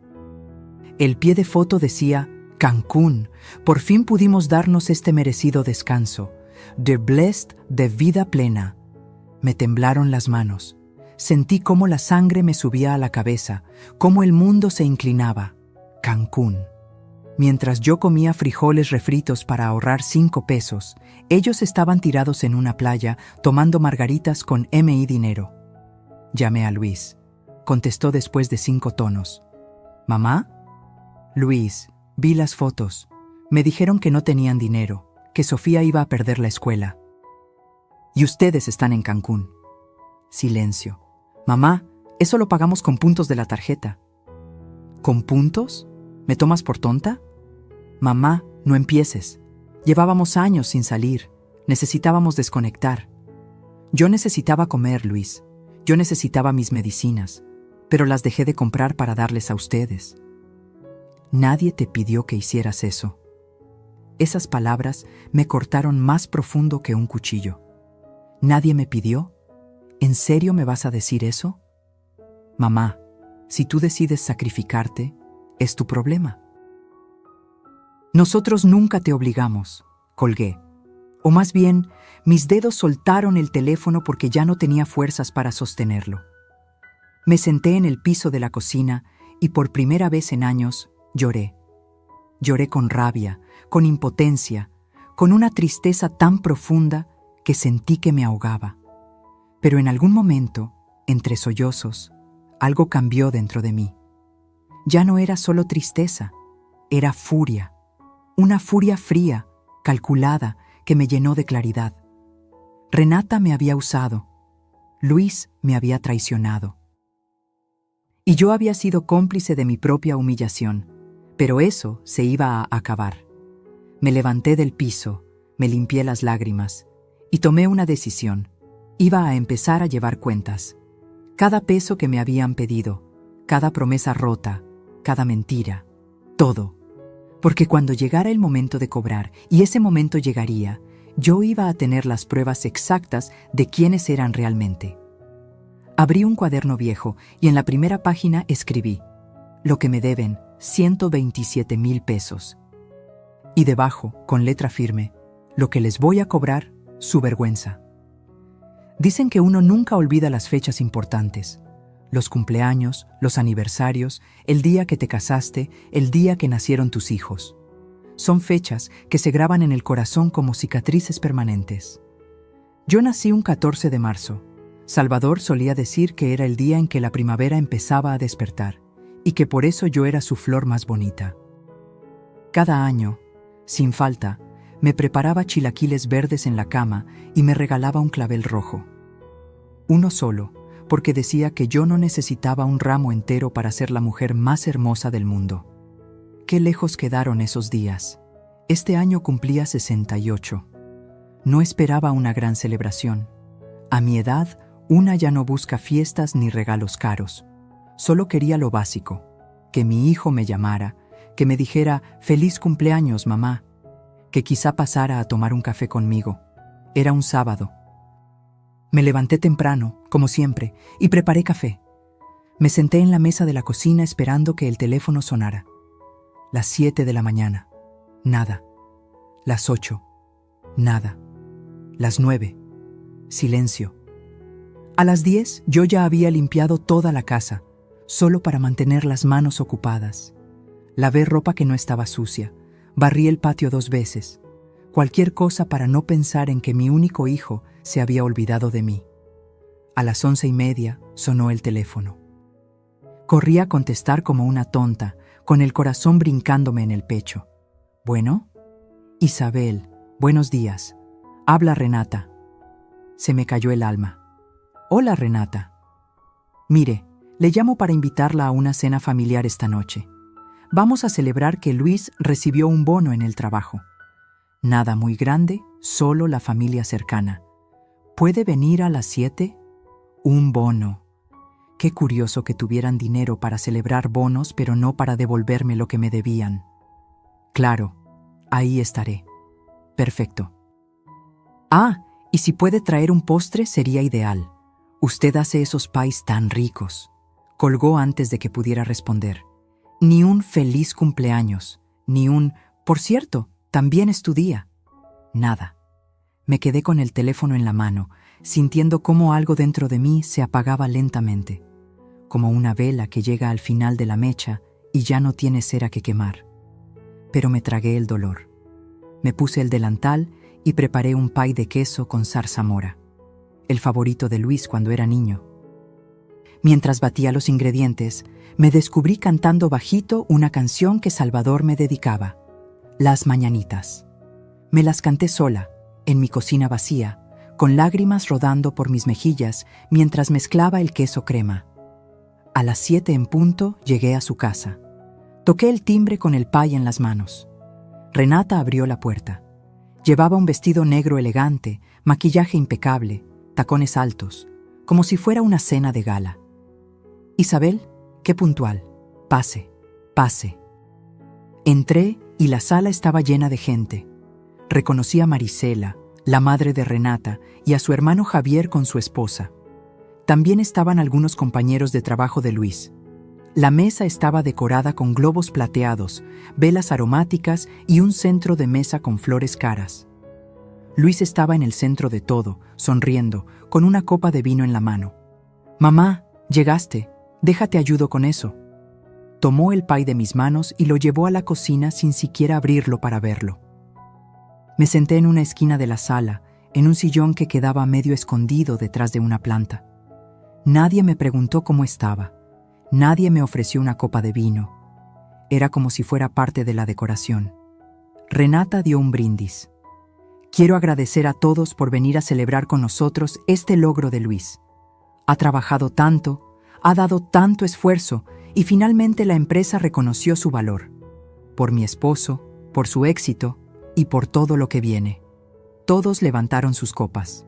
El pie de foto decía, Cancún, por fin pudimos darnos este merecido descanso. The blessed de vida plena. Me temblaron las manos. Sentí cómo la sangre me subía a la cabeza, cómo el mundo se inclinaba. Cancún. Mientras yo comía frijoles refritos para ahorrar 5 pesos, ellos estaban tirados en una playa tomando margaritas con M.I. dinero. Llamé a Luis. Contestó después de 5 tonos. ¿Mamá? Luis, vi las fotos. Me dijeron que no tenían dinero, que Sofía iba a perder la escuela. Y ustedes están en Cancún. Silencio. Mamá, eso lo pagamos con puntos de la tarjeta. ¿Con puntos? ¿Me tomas por tonta? Mamá, no empieces. Llevábamos años sin salir. Necesitábamos desconectar. Yo necesitaba comer, Luis. Yo necesitaba mis medicinas, pero las dejé de comprar para darles a ustedes. Nadie te pidió que hicieras eso. Esas palabras me cortaron más profundo que un cuchillo. ¿Nadie me pidió? ¿En serio me vas a decir eso? Mamá, si tú decides sacrificarte, es tu problema. Nosotros nunca te obligamos, colgué. O más bien, mis dedos soltaron el teléfono porque ya no tenía fuerzas para sostenerlo. Me senté en el piso de la cocina y por primera vez en años lloré. Lloré con rabia, con impotencia, con una tristeza tan profunda que sentí que me ahogaba. Pero en algún momento, entre sollozos, algo cambió dentro de mí. Ya no era solo tristeza, era furia. Una furia fría, calculada, que me llenó de claridad. Renata me había usado. Luis me había traicionado. Y yo había sido cómplice de mi propia humillación. Pero eso se iba a acabar. Me levanté del piso, me limpié las lágrimas y tomé una decisión. Iba a empezar a llevar cuentas. Cada peso que me habían pedido, cada promesa rota, cada mentira, todo. Porque cuando llegara el momento de cobrar, y ese momento llegaría, yo iba a tener las pruebas exactas de quiénes eran realmente. Abrí un cuaderno viejo y en la primera página escribí: lo que me deben, 127,000 pesos. Y debajo, con letra firme, lo que les voy a cobrar, su vergüenza. Dicen que uno nunca olvida las fechas importantes. Los cumpleaños, los aniversarios, el día que te casaste, el día que nacieron tus hijos. Son fechas que se graban en el corazón como cicatrices permanentes. Yo nací un 14 de marzo. Salvador solía decir que era el día en que la primavera empezaba a despertar y que por eso yo era su flor más bonita. Cada año, sin falta, me preparaba chilaquiles verdes en la cama y me regalaba un clavel rojo. Uno solo, porque decía que yo no necesitaba un ramo entero para ser la mujer más hermosa del mundo. Qué lejos quedaron esos días. Este año cumplía 68. No esperaba una gran celebración. A mi edad, una ya no busca fiestas ni regalos caros. Solo quería lo básico, que mi hijo me llamara, que me dijera «Feliz cumpleaños, mamá», que quizá pasara a tomar un café conmigo. Era un sábado. Me levanté temprano, como siempre, y preparé café. Me senté en la mesa de la cocina esperando que el teléfono sonara. Las 7 de la mañana. Nada. Las 8. Nada. Las 9. Silencio. A las 10 yo ya había limpiado toda la casa, solo para mantener las manos ocupadas. Lavé ropa que no estaba sucia. Barrí el patio 2 veces. Cualquier cosa para no pensar en que mi único hijo se había olvidado de mí. A las 11:30 sonó el teléfono. Corrí a contestar como una tonta, con el corazón brincándome en el pecho. ¿Bueno? Isabel, buenos días. Habla Renata. Se me cayó el alma. Hola, Renata. Mire, le llamo para invitarla a una cena familiar esta noche. Vamos a celebrar que Luis recibió un bono en el trabajo. Nada muy grande, solo la familia cercana. ¿Puede venir a las 7? Un bono. Qué curioso que tuvieran dinero para celebrar bonos, pero no para devolverme lo que me debían. Claro, ahí estaré. Perfecto. Ah, y si puede traer un postre sería ideal. Usted hace esos pies tan ricos. Colgó antes de que pudiera responder. Ni un feliz cumpleaños, ni un, por cierto, también es tu día. Nada. Me quedé con el teléfono en la mano, sintiendo cómo algo dentro de mí se apagaba lentamente, como una vela que llega al final de la mecha y ya no tiene cera que quemar. Pero me tragué el dolor. Me puse el delantal y preparé un pie de queso con zarzamora, el favorito de Luis cuando era niño. Mientras batía los ingredientes, me descubrí cantando bajito una canción que Salvador me dedicaba, Las Mañanitas. Me las canté sola, en mi cocina vacía, con lágrimas rodando por mis mejillas mientras mezclaba el queso crema. A las 7 en punto llegué a su casa. Toqué el timbre con el pay en las manos. Renata abrió la puerta. Llevaba un vestido negro elegante, maquillaje impecable, tacones altos, como si fuera una cena de gala. «Isabel, qué puntual. Pase, pase». Entré y la sala estaba llena de gente. Reconocí a Marisela, la madre de Renata, y a su hermano Javier con su esposa. También estaban algunos compañeros de trabajo de Luis. La mesa estaba decorada con globos plateados, velas aromáticas y un centro de mesa con flores caras. Luis estaba en el centro de todo, sonriendo, con una copa de vino en la mano. «Mamá, llegaste. Déjate ayudo con eso». Tomó el pay de mis manos y lo llevó a la cocina sin siquiera abrirlo para verlo. Me senté en una esquina de la sala, en un sillón que quedaba medio escondido detrás de una planta. Nadie me preguntó cómo estaba. Nadie me ofreció una copa de vino. Era como si fuera parte de la decoración. Renata dio un brindis. «Quiero agradecer a todos por venir a celebrar con nosotros este logro de Luis. Ha trabajado tanto, ha dado tanto esfuerzo y finalmente la empresa reconoció su valor. Por mi esposo, por su éxito y por todo lo que viene». Todos levantaron sus copas.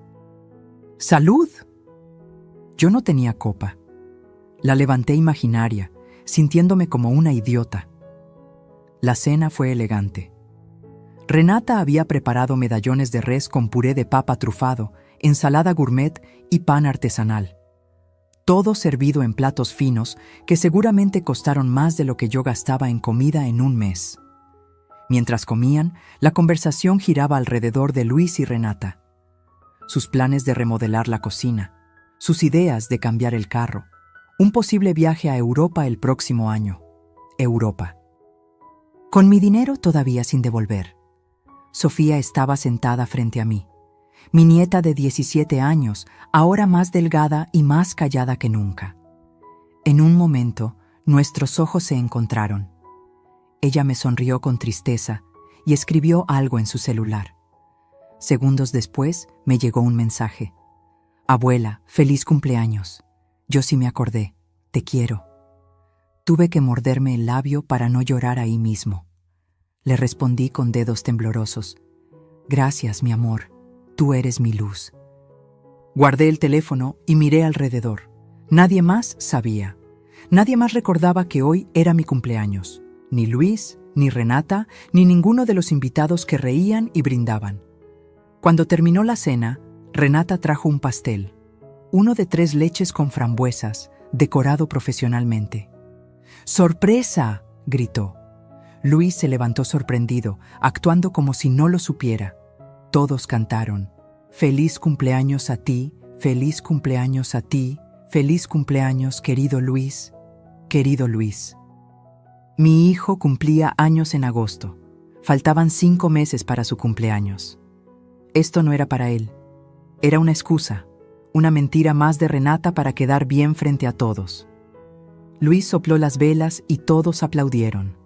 «¡Salud!». Yo no tenía copa. La levanté imaginaria, sintiéndome como una idiota. La cena fue elegante. Renata había preparado medallones de res con puré de papa trufado, ensalada gourmet y pan artesanal. Todo servido en platos finos que seguramente costaron más de lo que yo gastaba en comida en un mes. Mientras comían, la conversación giraba alrededor de Luis y Renata. Sus planes de remodelar la cocina, sus ideas de cambiar el carro, un posible viaje a Europa el próximo año. Europa. Con mi dinero todavía sin devolver. Sofía estaba sentada frente a mí. Mi nieta de 17 años, ahora más delgada y más callada que nunca. En un momento, nuestros ojos se encontraron. Ella me sonrió con tristeza y escribió algo en su celular. Segundos después, me llegó un mensaje. «Abuela, feliz cumpleaños. Yo sí me acordé. Te quiero». Tuve que morderme el labio para no llorar ahí mismo. Le respondí con dedos temblorosos. «Gracias, mi amor. Tú eres mi luz». Guardé el teléfono y miré alrededor. Nadie más sabía. Nadie más recordaba que hoy era mi cumpleaños. Ni Luis, ni Renata, ni ninguno de los invitados que reían y brindaban. Cuando terminó la cena, Renata trajo un pastel, uno de 3 leches con frambuesas, decorado profesionalmente. «¡Sorpresa!», gritó. Luis se levantó sorprendido, actuando como si no lo supiera. Todos cantaron: «Feliz cumpleaños a ti, feliz cumpleaños a ti, feliz cumpleaños, querido Luis, querido Luis». Mi hijo cumplía años en agosto. Faltaban 5 meses para su cumpleaños. Esto no era para él. Era una excusa, una mentira más de Renata para quedar bien frente a todos. Luis sopló las velas y todos aplaudieron.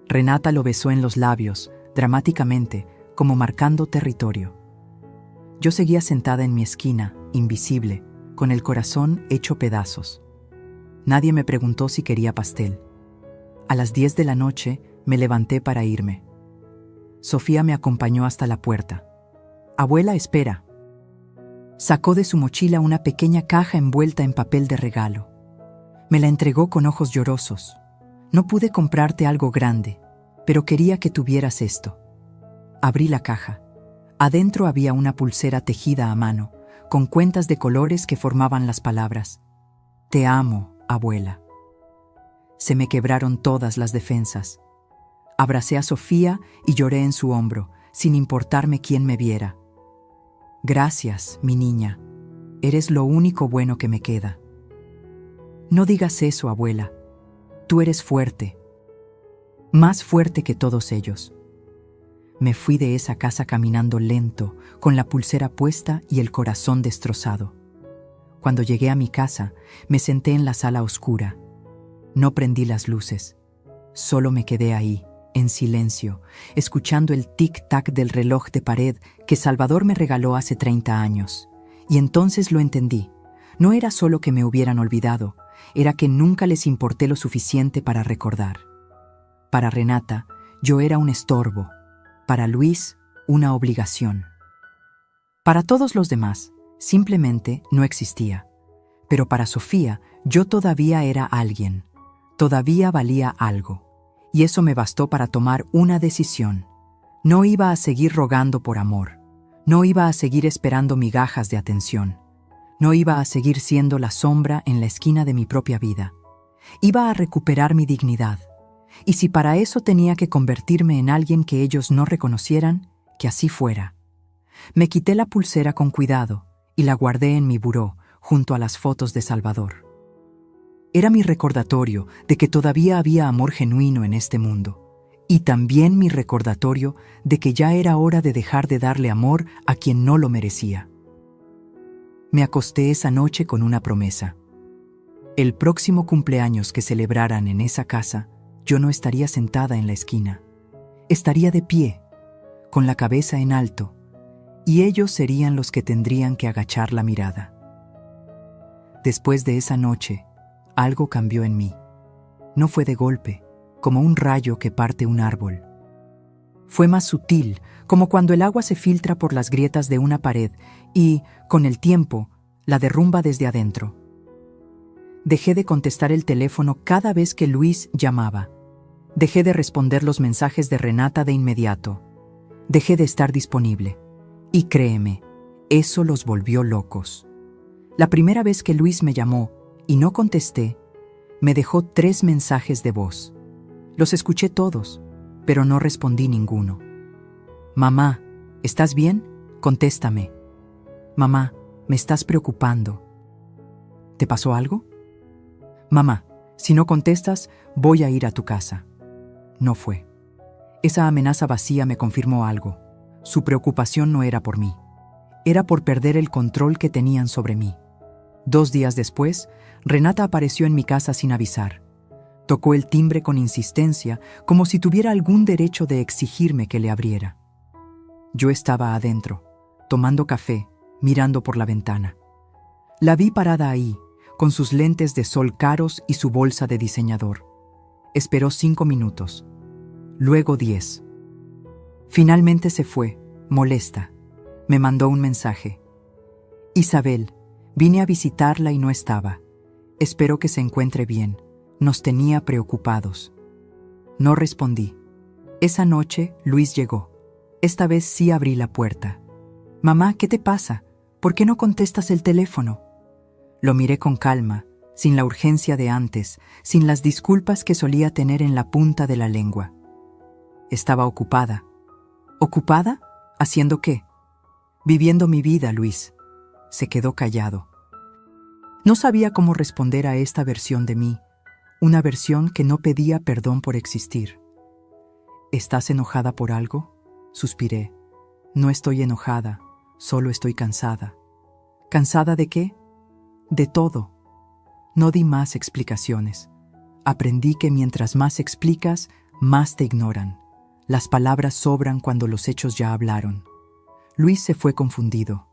Renata lo besó en los labios, dramáticamente, como marcando territorio. Yo seguía sentada en mi esquina, invisible, con el corazón hecho pedazos. Nadie me preguntó si quería pastel. A las 10 de la noche me levanté para irme. Sofía me acompañó hasta la puerta. «Abuela, espera». Sacó de su mochila una pequeña caja envuelta en papel de regalo. Me la entregó con ojos llorosos. «No pude comprarte algo grande, pero quería que tuvieras esto». Abrí la caja. Adentro había una pulsera tejida a mano, con cuentas de colores que formaban las palabras: «Te amo, abuela». Se me quebraron todas las defensas. Abracé a Sofía y lloré en su hombro, sin importarme quién me viera. «Gracias, mi niña. Eres lo único bueno que me queda». «No digas eso, abuela. Tú eres fuerte. Más fuerte que todos ellos». Me fui de esa casa caminando lento, con la pulsera puesta y el corazón destrozado. Cuando llegué a mi casa, me senté en la sala oscura. No prendí las luces. Solo me quedé ahí, en silencio, escuchando el tic-tac del reloj de pared que Salvador me regaló hace 30 años. Y entonces lo entendí. No era solo que me hubieran olvidado, era que nunca les importé lo suficiente para recordar. Para Renata, yo era un estorbo. Para Luis, una obligación. Para todos los demás, simplemente no existía. Pero para Sofía, yo todavía era alguien. Todavía valía algo. Y eso me bastó para tomar una decisión. No iba a seguir rogando por amor. No iba a seguir esperando migajas de atención. No iba a seguir siendo la sombra en la esquina de mi propia vida. Iba a recuperar mi dignidad. Y si para eso tenía que convertirme en alguien que ellos no reconocieran, que así fuera. Me quité la pulsera con cuidado y la guardé en mi buró, junto a las fotos de Salvador. Era mi recordatorio de que todavía había amor genuino en este mundo, y también mi recordatorio de que ya era hora de dejar de darle amor a quien no lo merecía. Me acosté esa noche con una promesa. El próximo cumpleaños que celebraran en esa casa, yo no estaría sentada en la esquina. Estaría de pie, con la cabeza en alto, y ellos serían los que tendrían que agachar la mirada. Después de esa noche, algo cambió en mí. No fue de golpe, como un rayo que parte un árbol. Fue más sutil, como cuando el agua se filtra por las grietas de una pared y, con el tiempo, la derrumba desde adentro. Dejé de contestar el teléfono cada vez que Luis llamaba. Dejé de responder los mensajes de Renata de inmediato. Dejé de estar disponible. Y créeme, eso los volvió locos. La primera vez que Luis me llamó y no contesté, me dejó 3 mensajes de voz. Los escuché todos, pero no respondí ninguno. Mamá, ¿estás bien? Contéstame. Mamá, me estás preocupando. ¿Te pasó algo? Mamá, si no contestas, voy a ir a tu casa. No fue. Esa amenaza vacía me confirmó algo. Su preocupación no era por mí. Era por perder el control que tenían sobre mí. 2 días después, Renata apareció en mi casa sin avisar. Tocó el timbre con insistencia, como si tuviera algún derecho de exigirme que le abriera. Yo estaba adentro, tomando café, mirando por la ventana. La vi parada ahí, con sus lentes de sol caros y su bolsa de diseñador. Esperó 5 minutos, luego 10. Finalmente se fue, molesta. Me mandó un mensaje. Isabel, vine a visitarla y no estaba. Espero que se encuentre bien. Nos tenía preocupados. No respondí. Esa noche, Luis llegó. Esta vez sí abrí la puerta. Mamá, ¿qué te pasa? ¿Por qué no contestas el teléfono? Lo miré con calma, sin la urgencia de antes, sin las disculpas que solía tener en la punta de la lengua. Estaba ocupada. ¿Ocupada? ¿Haciendo qué? Viviendo mi vida, Luis. Se quedó callado. No sabía cómo responder a esta versión de mí, una versión que no pedía perdón por existir. ¿Estás enojada por algo? Suspiré. No estoy enojada, solo estoy cansada. ¿Cansada de qué? De todo. No di más explicaciones. Aprendí que mientras más explicas, más te ignoran. Las palabras sobran cuando los hechos ya hablaron. Luis se fue confundido.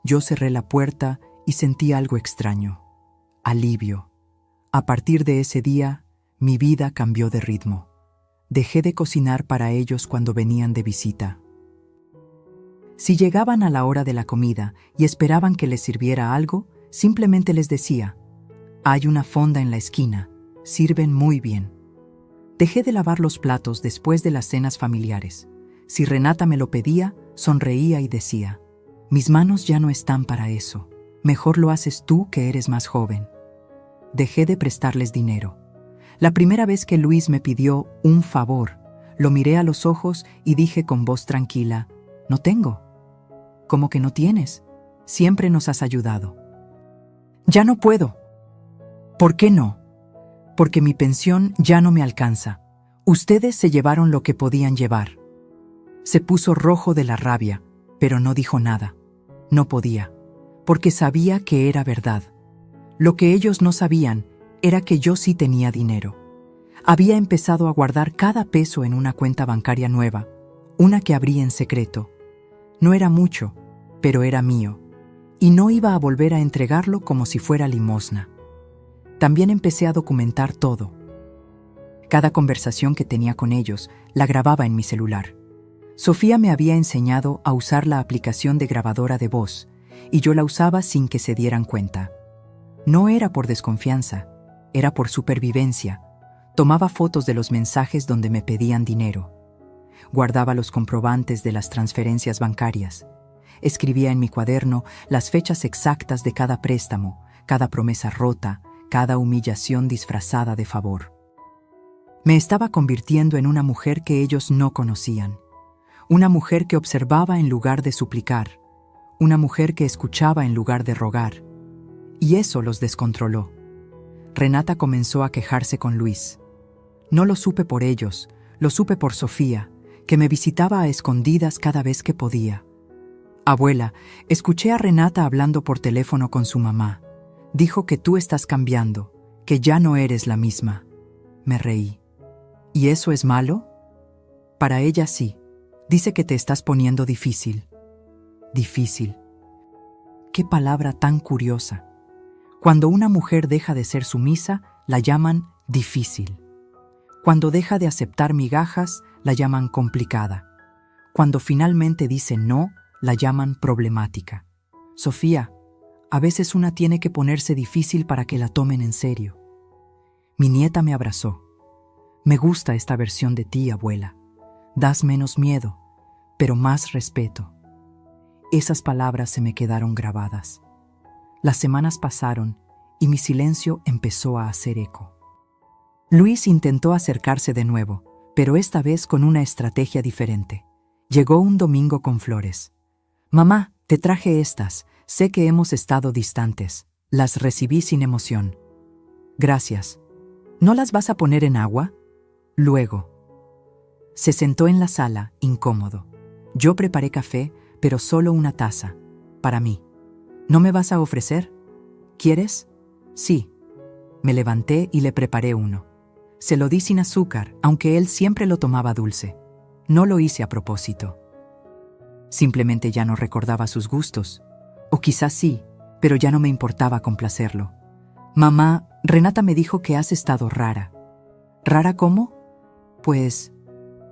Yo cerré la puerta y sentí algo extraño. Alivio. A partir de ese día, mi vida cambió de ritmo. Dejé de cocinar para ellos cuando venían de visita. Si llegaban a la hora de la comida y esperaban que les sirviera algo, simplemente les decía: hay una fonda en la esquina, sirven muy bien. Dejé de lavar los platos después de las cenas familiares. Si Renata me lo pedía, sonreía y decía: mis manos ya no están para eso. Mejor lo haces tú, que eres más joven. Dejé de prestarles dinero. La primera vez que Luis me pidió un favor, lo miré a los ojos y dije con voz tranquila: no tengo. ¿Cómo que no tienes? Siempre nos has ayudado. Ya no puedo. ¿Por qué no? Porque mi pensión ya no me alcanza. Ustedes se llevaron lo que podían llevar. Se puso rojo de la rabia, pero no dijo nada. No podía, porque sabía que era verdad. Lo que ellos no sabían era que yo sí tenía dinero. Había empezado a guardar cada peso en una cuenta bancaria nueva, una que abrí en secreto. No era mucho, pero era mío, y no iba a volver a entregarlo como si fuera limosna. También empecé a documentar todo. Cada conversación que tenía con ellos la grababa en mi celular. Sofía me había enseñado a usar la aplicación de grabadora de voz y yo la usaba sin que se dieran cuenta. No era por desconfianza, era por supervivencia. Tomaba fotos de los mensajes donde me pedían dinero. Guardaba los comprobantes de las transferencias bancarias. Escribía en mi cuaderno las fechas exactas de cada préstamo, cada promesa rota, cada humillación disfrazada de favor. Me estaba convirtiendo en una mujer que ellos no conocían. Una mujer que observaba en lugar de suplicar. Una mujer que escuchaba en lugar de rogar. Y eso los descontroló. Renata comenzó a quejarse con Luis. No lo supe por ellos, lo supe por Sofía, que me visitaba a escondidas cada vez que podía. Abuela, escuché a Renata hablando por teléfono con su mamá. Dijo que tú estás cambiando, que ya no eres la misma. Me reí. ¿Y eso es malo? Para ella sí. Dice que te estás poniendo difícil. Difícil. Qué palabra tan curiosa. Cuando una mujer deja de ser sumisa, la llaman difícil. Cuando deja de aceptar migajas, la llaman complicada. Cuando finalmente dice no, la llaman problemática. Sofía, a veces una tiene que ponerse difícil para que la tomen en serio. Mi nieta me abrazó. Me gusta esta versión de ti, abuela. Das menos miedo, pero más respeto. Esas palabras se me quedaron grabadas. Las semanas pasaron y mi silencio empezó a hacer eco. Luis intentó acercarse de nuevo, pero esta vez con una estrategia diferente. Llegó un domingo con flores. Mamá, te traje estas. Sé que hemos estado distantes. Las recibí sin emoción. Gracias. ¿No las vas a poner en agua? Luego. Se sentó en la sala, incómodo. Yo preparé café, pero solo una taza. Para mí. ¿No me vas a ofrecer? ¿Quieres? Sí. Me levanté y le preparé uno. Se lo di sin azúcar, aunque él siempre lo tomaba dulce. No lo hice a propósito. Simplemente ya no recordaba sus gustos. O quizás sí, pero ya no me importaba complacerlo. Mamá, Renata me dijo que has estado rara. ¿Rara cómo? Pues,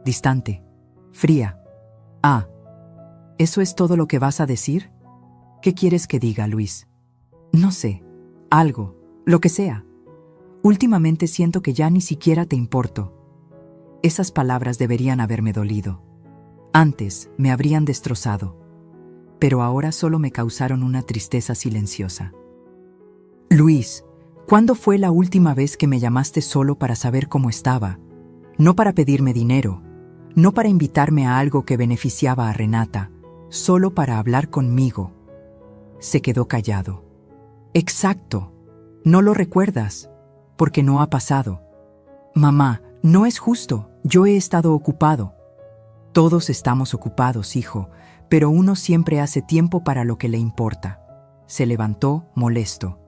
distante, fría. Ah, ¿eso es todo lo que vas a decir? ¿Qué quieres que diga, Luis? No sé, algo, lo que sea. Últimamente siento que ya ni siquiera te importo. Esas palabras deberían haberme dolido. Antes me habrían destrozado, pero ahora solo me causaron una tristeza silenciosa. Luis, ¿cuándo fue la última vez que me llamaste solo para saber cómo estaba? No para pedirme dinero, no para invitarme a algo que beneficiaba a Renata, solo para hablar conmigo. Se quedó callado. Exacto, no lo recuerdas, porque no ha pasado. Mamá, no es justo, yo he estado ocupado. Todos estamos ocupados, hijo, pero uno siempre hace tiempo para lo que le importa. Se levantó, molesto.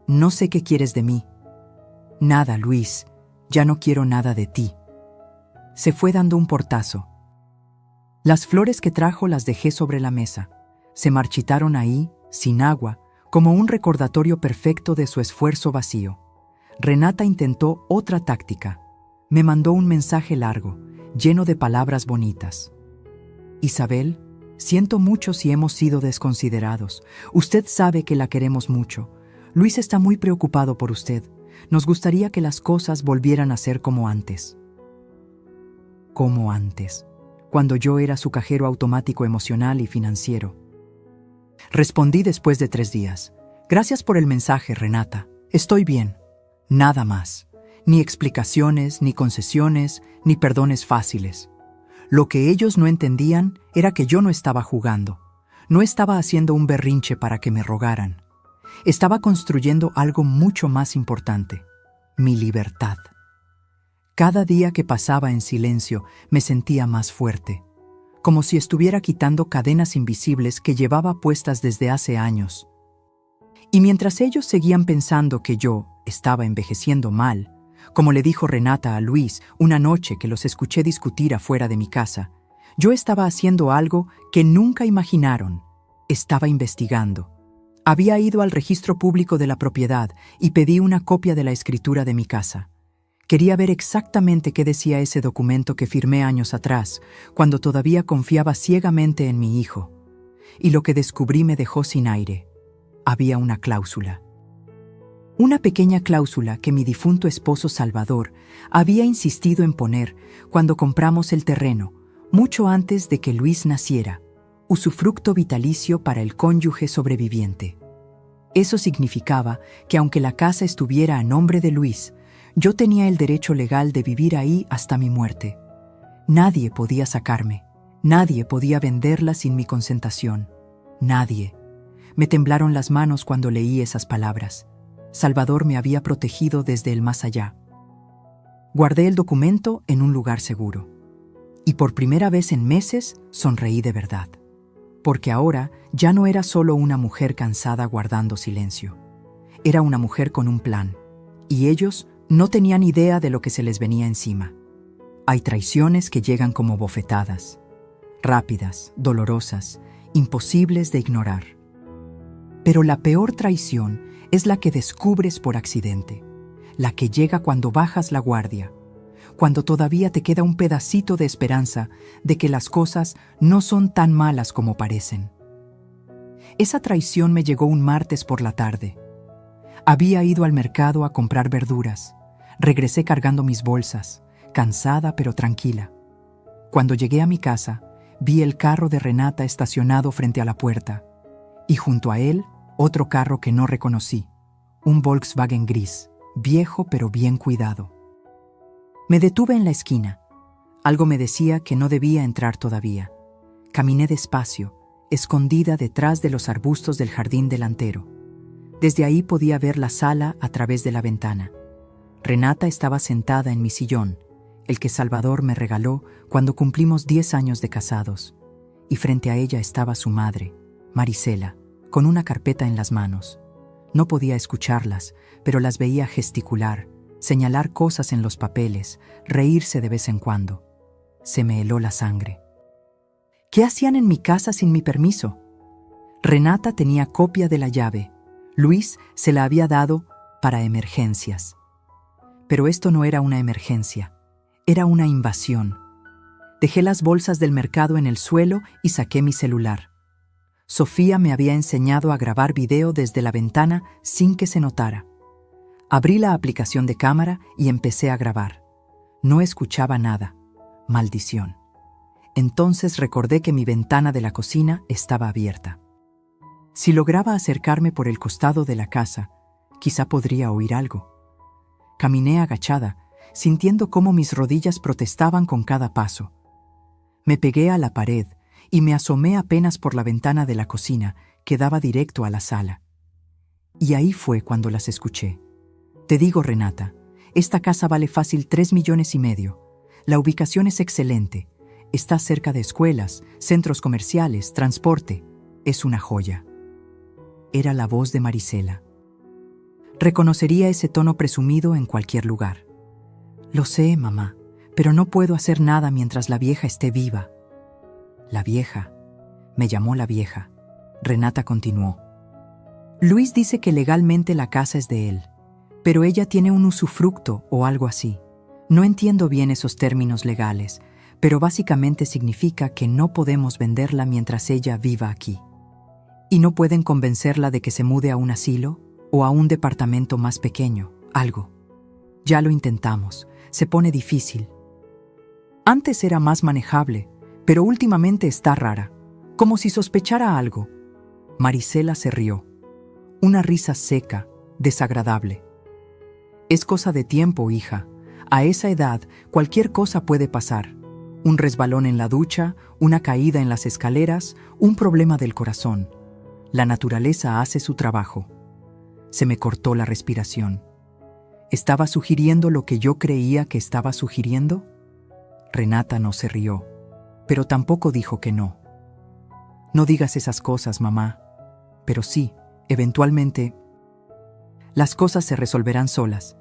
No sé qué quieres de mí. Nada, Luis, ya no quiero nada de ti. Se fue dando un portazo. Las flores que trajo las dejé sobre la mesa. Se marchitaron ahí, sin agua, como un recordatorio perfecto de su esfuerzo vacío. Renata intentó otra táctica. Me mandó un mensaje largo, lleno de palabras bonitas. Isabel, siento mucho si hemos sido desconsiderados. Usted sabe que la queremos mucho. Luis está muy preocupado por usted. Nos gustaría que las cosas volvieran a ser como antes. Como antes, cuando yo era su cajero automático emocional y financiero. Respondí después de 3 días. Gracias por el mensaje, Renata. Estoy bien. Nada más. Ni explicaciones, ni concesiones, ni perdones fáciles. Lo que ellos no entendían era que yo no estaba jugando. No estaba haciendo un berrinche para que me rogaran. Estaba construyendo algo mucho más importante, mi libertad. Cada día que pasaba en silencio me sentía más fuerte, como si estuviera quitando cadenas invisibles que llevaba puestas desde hace años. Y mientras ellos seguían pensando que yo estaba envejeciendo mal, como le dijo Renata a Luis una noche que los escuché discutir afuera de mi casa, yo estaba haciendo algo que nunca imaginaron. Estaba investigando. Había ido al registro público de la propiedad y pedí una copia de la escritura de mi casa. Quería ver exactamente qué decía ese documento que firmé años atrás, cuando todavía confiaba ciegamente en mi hijo. Y lo que descubrí me dejó sin aire. Había una cláusula. Una pequeña cláusula que mi difunto esposo Salvador había insistido en poner cuando compramos el terreno, mucho antes de que Luis naciera, usufructo vitalicio para el cónyuge sobreviviente. Eso significaba que aunque la casa estuviera a nombre de Luis, yo tenía el derecho legal de vivir ahí hasta mi muerte. Nadie podía sacarme, nadie podía venderla sin mi consentación. Nadie. Me temblaron las manos cuando leí esas palabras. Salvador me había protegido desde el más allá. Guardé el documento en un lugar seguro. Y por primera vez en meses sonreí de verdad. Porque ahora ya no era solo una mujer cansada guardando silencio. Era una mujer con un plan. Y ellos no tenían idea de lo que se les venía encima. Hay traiciones que llegan como bofetadas. Rápidas, dolorosas, imposibles de ignorar. Pero la peor traición es la que descubres por accidente, la que llega cuando bajas la guardia, cuando todavía te queda un pedacito de esperanza de que las cosas no son tan malas como parecen. Esa traición me llegó un martes por la tarde. Había ido al mercado a comprar verduras. Regresé cargando mis bolsas, cansada pero tranquila. Cuando llegué a mi casa, vi el carro de Renata estacionado frente a la puerta, y junto a él, otro carro que no reconocí, un Volkswagen gris, viejo pero bien cuidado. Me detuve en la esquina. Algo me decía que no debía entrar todavía. Caminé despacio, escondida detrás de los arbustos del jardín delantero. Desde ahí podía ver la sala a través de la ventana. Renata estaba sentada en mi sillón, el que Salvador me regaló cuando cumplimos 10 años de casados, y frente a ella estaba su madre, Marisela, con una carpeta en las manos. No podía escucharlas, pero las veía gesticular, señalar cosas en los papeles, reírse de vez en cuando. Se me heló la sangre. ¿Qué hacían en mi casa sin mi permiso? Renata tenía copia de la llave. Luis se la había dado para emergencias. Pero esto no era una emergencia, era una invasión. Dejé las bolsas del mercado en el suelo y saqué mi celular. Sofía me había enseñado a grabar video desde la ventana sin que se notara. Abrí la aplicación de cámara y empecé a grabar. No escuchaba nada. Maldición. Entonces recordé que mi ventana de la cocina estaba abierta. Si lograba acercarme por el costado de la casa, quizá podría oír algo. Caminé agachada, sintiendo cómo mis rodillas protestaban con cada paso. Me pegué a la pared y me asomé apenas por la ventana de la cocina que daba directo a la sala. Y ahí fue cuando las escuché. Te digo, Renata, esta casa vale fácil 3,5 millones. La ubicación es excelente. Está cerca de escuelas, centros comerciales, transporte. Es una joya. Era la voz de Marisela. Reconocería ese tono presumido en cualquier lugar. Lo sé, mamá, pero no puedo hacer nada mientras la vieja esté viva. La vieja. Me llamó la vieja. Renata continuó. Luis dice que legalmente la casa es de él, pero ella tiene un usufructo o algo así. No entiendo bien esos términos legales, pero básicamente significa que no podemos venderla mientras ella viva aquí. ¿Y no pueden convencerla de que se mude a un asilo o a un departamento más pequeño? Algo. Ya lo intentamos. Se pone difícil. Antes era más manejable, pero últimamente está rara, como si sospechara algo. Marisela se rió. Una risa seca, desagradable. Es cosa de tiempo, hija. A esa edad, cualquier cosa puede pasar. Un resbalón en la ducha, una caída en las escaleras, un problema del corazón. La naturaleza hace su trabajo. Se me cortó la respiración. ¿Estaba sugiriendo lo que yo creía que estaba sugiriendo? Renata no se rió, pero tampoco dijo que no. No digas esas cosas, mamá. Pero sí, eventualmente, las cosas se resolverán solas.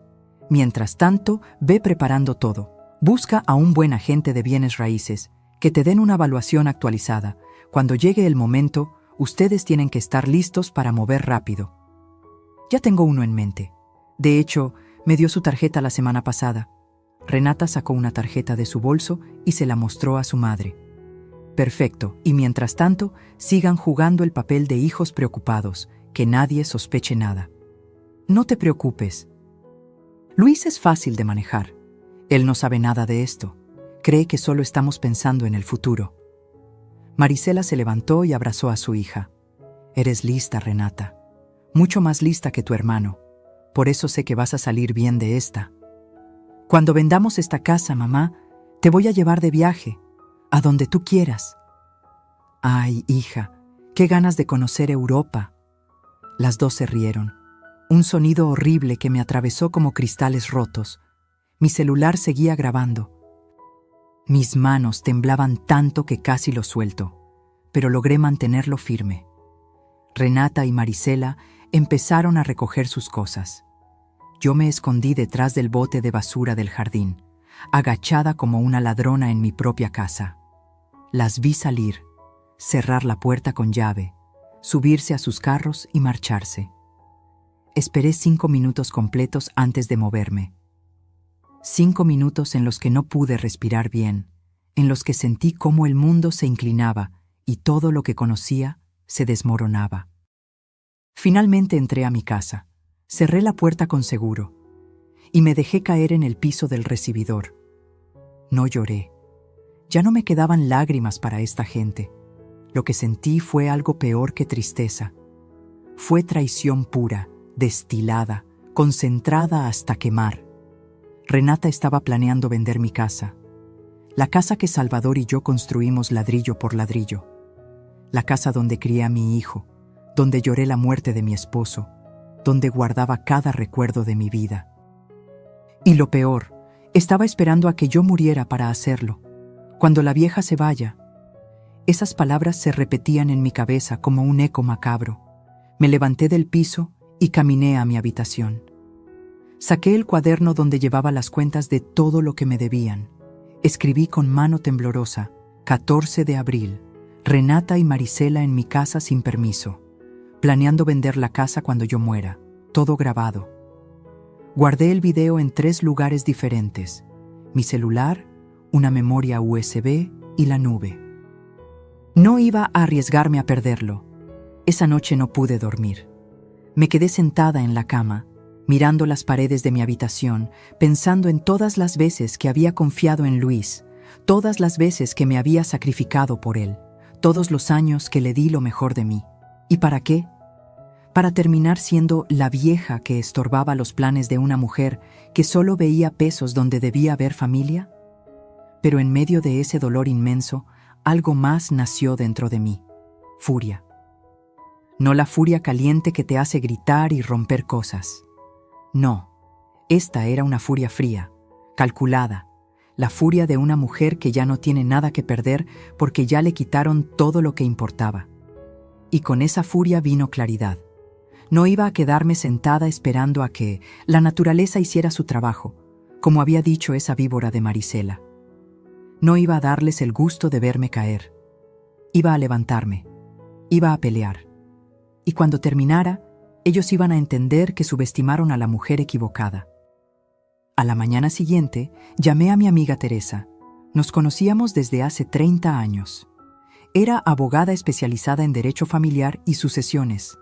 Mientras tanto, ve preparando todo. Busca a un buen agente de bienes raíces, que te den una evaluación actualizada. Cuando llegue el momento, ustedes tienen que estar listos para mover rápido. Ya tengo uno en mente. De hecho, Me dio su tarjeta la semana pasada. Renata sacó una tarjeta de su bolso y se la mostró a su madre. Perfecto, y mientras tanto, sigan jugando el papel de hijos preocupados, que nadie sospeche nada. No te preocupes. Luis es fácil de manejar. Él no sabe nada de esto. Cree que solo estamos pensando en el futuro. Marisela se levantó y abrazó a su hija. Eres lista, Renata. Mucho más lista que tu hermano. Por eso sé que vas a salir bien de esta. Cuando vendamos esta casa, mamá, te voy a llevar de viaje, a donde tú quieras. Ay, hija, qué ganas de conocer Europa. Las dos se rieron. Un sonido horrible que me atravesó como cristales rotos. Mi celular seguía grabando. Mis manos temblaban tanto que casi lo suelto, pero logré mantenerlo firme. Renata y Marisela empezaron a recoger sus cosas. Yo me escondí detrás del bote de basura del jardín, agachada como una ladrona en mi propia casa. Las vi salir, cerrar la puerta con llave, subirse a sus carros y marcharse. Esperé 5 minutos completos antes de moverme. 5 minutos en los que no pude respirar bien, en los que sentí cómo el mundo se inclinaba y todo lo que conocía se desmoronaba. Finalmente entré a mi casa, cerré la puerta con seguro y me dejé caer en el piso del recibidor. No lloré. Ya no me quedaban lágrimas para esta gente. Lo que sentí fue algo peor que tristeza. Fue traición pura, destilada, concentrada hasta quemar. Renata estaba planeando vender mi casa. La casa que Salvador y yo construimos ladrillo por ladrillo. La casa donde crié a mi hijo, donde lloré la muerte de mi esposo, donde guardaba cada recuerdo de mi vida. Y lo peor, estaba esperando a que yo muriera para hacerlo. Cuando la vieja se vaya. Esas palabras se repetían en mi cabeza como un eco macabro. Me levanté del piso y caminé a mi habitación. Saqué el cuaderno donde llevaba las cuentas de todo lo que me debían. Escribí con mano temblorosa, 14 de abril, Renata y Marisela en mi casa sin permiso, planeando vender la casa cuando yo muera, todo grabado. Guardé el video en 3 lugares diferentes, mi celular, una memoria USB y la nube. No iba a arriesgarme a perderlo. Esa noche no pude dormir. Me quedé sentada en la cama, mirando las paredes de mi habitación, pensando en todas las veces que había confiado en Luis, todas las veces que me había sacrificado por él, todos los años que le di lo mejor de mí. ¿Y para qué? ¿Para terminar siendo la vieja que estorbaba los planes de una mujer que solo veía pesos donde debía haber familia? Pero en medio de ese dolor inmenso, algo más nació dentro de mí: furia. No la furia caliente que te hace gritar y romper cosas. No, esta era una furia fría, calculada, la furia de una mujer que ya no tiene nada que perder porque ya le quitaron todo lo que importaba. Y con esa furia vino claridad. No iba a quedarme sentada esperando a que la naturaleza hiciera su trabajo, como había dicho esa víbora de Marisela. No iba a darles el gusto de verme caer. Iba a levantarme, iba a pelear. Y cuando terminara, ellos iban a entender que subestimaron a la mujer equivocada. A la mañana siguiente, llamé a mi amiga Teresa. Nos conocíamos desde hace 30 años. Era abogada especializada en derecho familiar y sucesiones.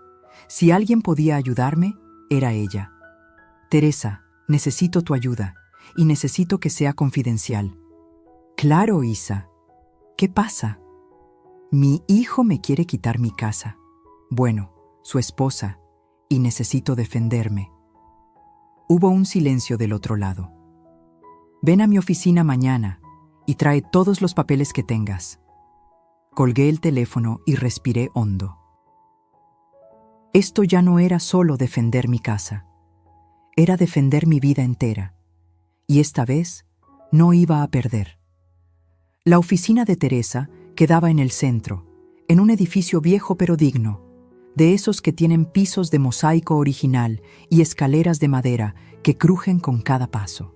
Si alguien podía ayudarme, era ella. Teresa, necesito tu ayuda y necesito que sea confidencial. Claro, Isa. ¿Qué pasa? Mi hijo me quiere quitar mi casa. Bueno, su esposa, y necesito defenderme. Hubo un silencio del otro lado. Ven a mi oficina mañana y trae todos los papeles que tengas. Colgué el teléfono y respiré hondo. Esto ya no era solo defender mi casa, era defender mi vida entera, y esta vez no iba a perder. La oficina de Teresa quedaba en el centro, en un edificio viejo pero digno, de esos que tienen pisos de mosaico original y escaleras de madera que crujen con cada paso.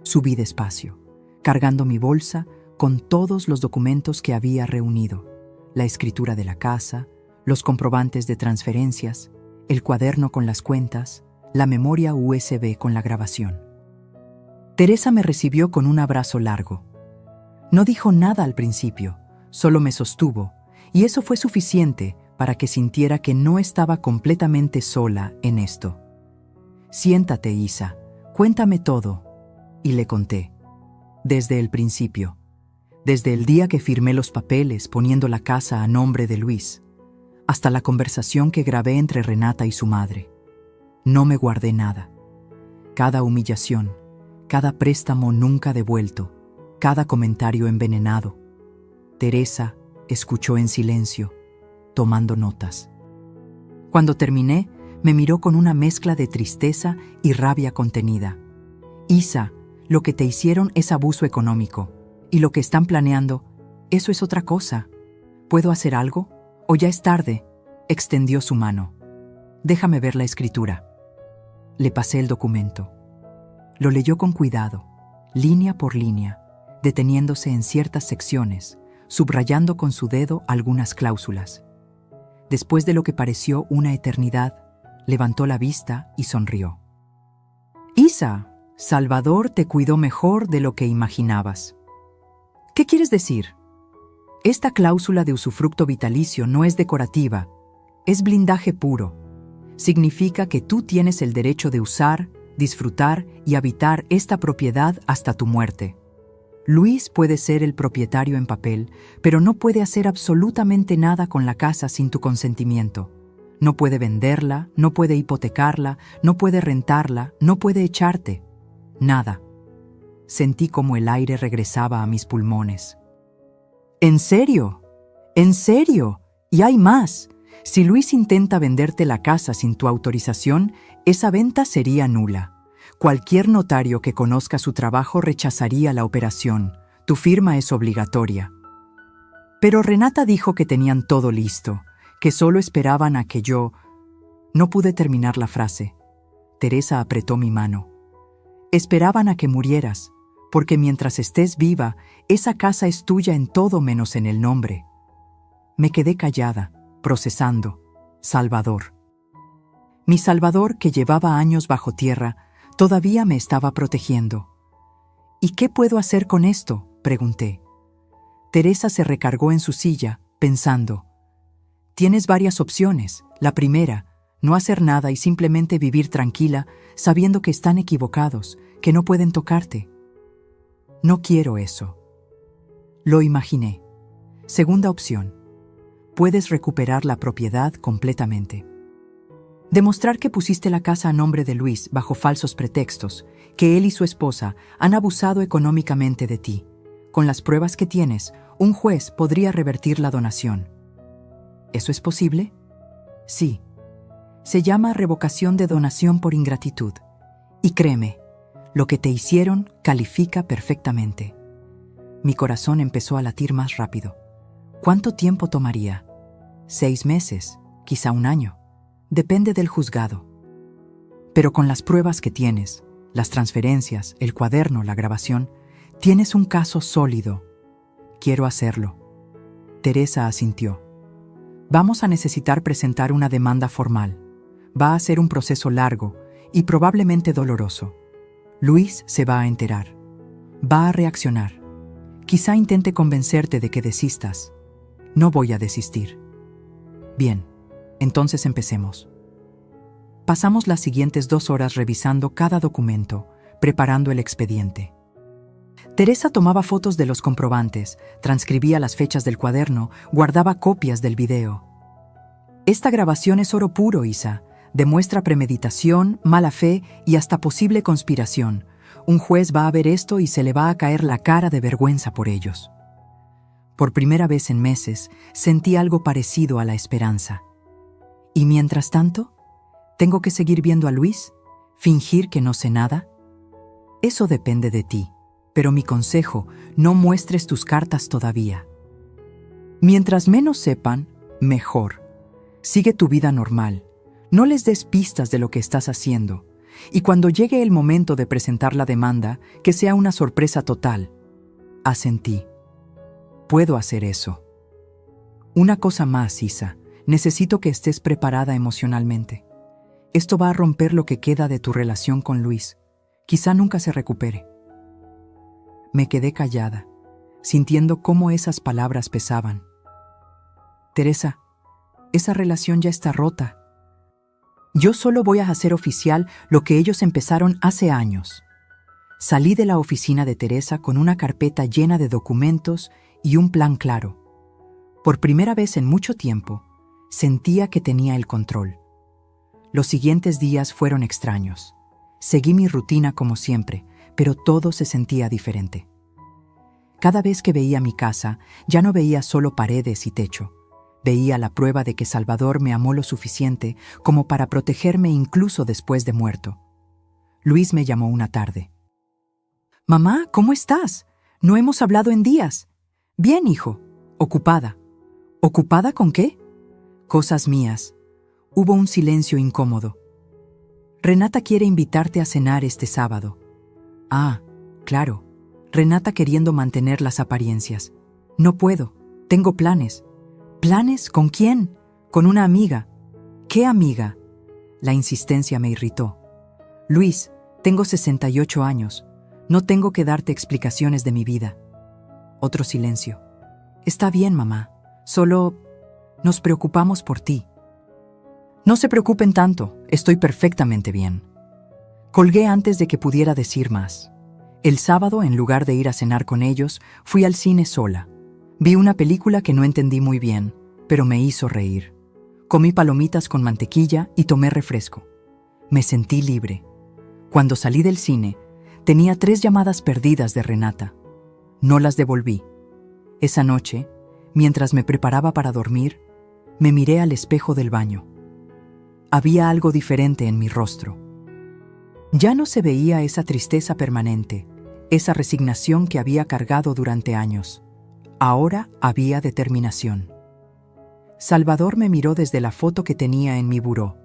Subí despacio, cargando mi bolsa con todos los documentos que había reunido, la escritura de la casa, los comprobantes de transferencias, el cuaderno con las cuentas, la memoria USB con la grabación. Teresa me recibió con un abrazo largo. No dijo nada al principio, solo me sostuvo, y eso fue suficiente para que sintiera que no estaba completamente sola en esto. «Siéntate, Isa, cuéntame todo», y le conté. Desde el principio, desde el día que firmé los papeles poniendo la casa a nombre de Luis, hasta la conversación que grabé entre Renata y su madre. No me guardé nada. Cada humillación, cada préstamo nunca devuelto, cada comentario envenenado. Teresa escuchó en silencio, tomando notas. Cuando terminé, me miró con una mezcla de tristeza y rabia contenida. «Isa, lo que te hicieron es abuso económico, y lo que están planeando, eso es otra cosa. ¿Puedo hacer algo? ¿O ya es tarde?», extendió su mano. «Déjame ver la escritura». Le pasé el documento. Lo leyó con cuidado, línea por línea, deteniéndose en ciertas secciones, subrayando con su dedo algunas cláusulas. Después de lo que pareció una eternidad, levantó la vista y sonrió. «Isa, Salvador te cuidó mejor de lo que imaginabas». «¿Qué quieres decir?» «Esta cláusula de usufructo vitalicio no es decorativa, es blindaje puro. Significa que tú tienes el derecho de usar, disfrutar y habitar esta propiedad hasta tu muerte. Luis puede ser el propietario en papel, pero no puede hacer absolutamente nada con la casa sin tu consentimiento. No puede venderla, no puede hipotecarla, no puede rentarla, no puede echarte. Nada». Sentí como el aire regresaba a mis pulmones. «¿En serio? ¿En serio? Y hay más. Si Luis intenta venderte la casa sin tu autorización, esa venta sería nula. Cualquier notario que conozca su trabajo rechazaría la operación. Tu firma es obligatoria». Pero Renata dijo que tenían todo listo, que solo esperaban a que yo... No pude terminar la frase. Teresa apretó mi mano. «Esperaban a que murieras, porque mientras estés viva, esa casa es tuya en todo menos en el nombre». Me quedé callada, procesando. Salvador. Mi Salvador, que llevaba años bajo tierra, todavía me estaba protegiendo. «¿Y qué puedo hacer con esto?», pregunté. Teresa se recargó en su silla, pensando. «Tienes varias opciones. La primera, no hacer nada y simplemente vivir tranquila, sabiendo que están equivocados, que no pueden tocarte». «No quiero eso». Lo imaginé. Segunda opción. Puedes recuperar la propiedad completamente. Demostrar que pusiste la casa a nombre de Luis bajo falsos pretextos, que él y su esposa han abusado económicamente de ti. Con las pruebas que tienes, un juez podría revertir la donación. ¿Eso es posible? Sí. Se llama revocación de donación por ingratitud. Y créeme, lo que te hicieron califica perfectamente. Mi corazón empezó a latir más rápido. ¿Cuánto tiempo tomaría? 6 meses, quizá 1 año. Depende del juzgado. Pero con las pruebas que tienes, las transferencias, el cuaderno, la grabación, tienes un caso sólido. Quiero hacerlo. Teresa asintió. Vamos a necesitar presentar una demanda formal. Va a ser un proceso largo y probablemente doloroso. Luis se va a enterar. Va a reaccionar. Quizá intente convencerte de que desistas. No voy a desistir. Bien, entonces empecemos. Pasamos las siguientes 2 horas revisando cada documento, preparando el expediente. Teresa tomaba fotos de los comprobantes, transcribía las fechas del cuaderno, guardaba copias del video. Esta grabación es oro puro, Isa. Demuestra premeditación, mala fe y hasta posible conspiración. Un juez va a ver esto y se le va a caer la cara de vergüenza por ellos. Por primera vez en meses, sentí algo parecido a la esperanza. ¿Y mientras tanto? ¿Tengo que seguir viendo a Luis? ¿Fingir que no sé nada? Eso depende de ti, pero mi consejo, no muestres tus cartas todavía. Mientras menos sepan, mejor. Sigue tu vida normal. No les des pistas de lo que estás haciendo. Y cuando llegue el momento de presentar la demanda, que sea una sorpresa total. Asentí. Puedo hacer eso. Una cosa más, Isa. Necesito que estés preparada emocionalmente. Esto va a romper lo que queda de tu relación con Luis. Quizá nunca se recupere. Me quedé callada, sintiendo cómo esas palabras pesaban. Teresa, esa relación ya está rota. Yo solo voy a hacer oficial lo que ellos empezaron hace años. Salí de la oficina de Teresa con una carpeta llena de documentos y un plan claro. Por primera vez en mucho tiempo, sentía que tenía el control. Los siguientes días fueron extraños. Seguí mi rutina como siempre, pero todo se sentía diferente. Cada vez que veía mi casa, ya no veía solo paredes y techo. Veía la prueba de que Salvador me amó lo suficiente como para protegerme incluso después de muerto. Luis me llamó una tarde. «Mamá, ¿cómo estás? No hemos hablado en días». «Bien, hijo. Ocupada». «¿Ocupada con qué?» «Cosas mías». Hubo un silencio incómodo. «Renata quiere invitarte a cenar este sábado». «Ah, claro». Renata queriendo mantener las apariencias. «No puedo. Tengo planes». «¿Planes? ¿Con quién?» «Con una amiga». «¿Qué amiga?» La insistencia me irritó. «Luis, tengo 68 años. No tengo que darte explicaciones de mi vida». Otro silencio. «Está bien, mamá. Solo nos preocupamos por ti». «No se preocupen tanto. Estoy perfectamente bien». Colgué antes de que pudiera decir más. El sábado, en lugar de ir a cenar con ellos, fui al cine sola. Vi una película que no entendí muy bien, pero me hizo reír. Comí palomitas con mantequilla y tomé refresco. Me sentí libre. Cuando salí del cine, tenía 3 llamadas perdidas de Renata. No las devolví. Esa noche, mientras me preparaba para dormir, me miré al espejo del baño. Había algo diferente en mi rostro. Ya no se veía esa tristeza permanente, esa resignación que había cargado durante años. Ahora había determinación. Salvador me miró desde la foto que tenía en mi buró.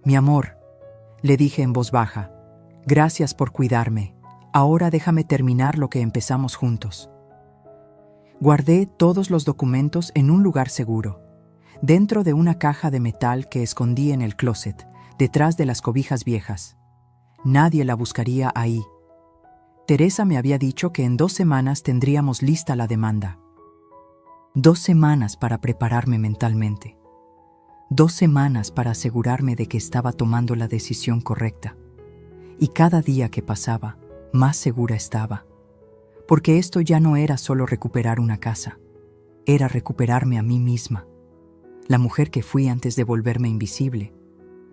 «Mi amor», le dije en voz baja, «gracias por cuidarme. Ahora déjame terminar lo que empezamos juntos». Guardé todos los documentos en un lugar seguro, dentro de una caja de metal que escondí en el closet, detrás de las cobijas viejas. Nadie la buscaría ahí. Teresa me había dicho que en 2 semanas tendríamos lista la demanda. 2 semanas para prepararme mentalmente. 2 semanas para asegurarme de que estaba tomando la decisión correcta. Y cada día que pasaba, más segura estaba. Porque esto ya no era solo recuperar una casa. Era recuperarme a mí misma. La mujer que fui antes de volverme invisible.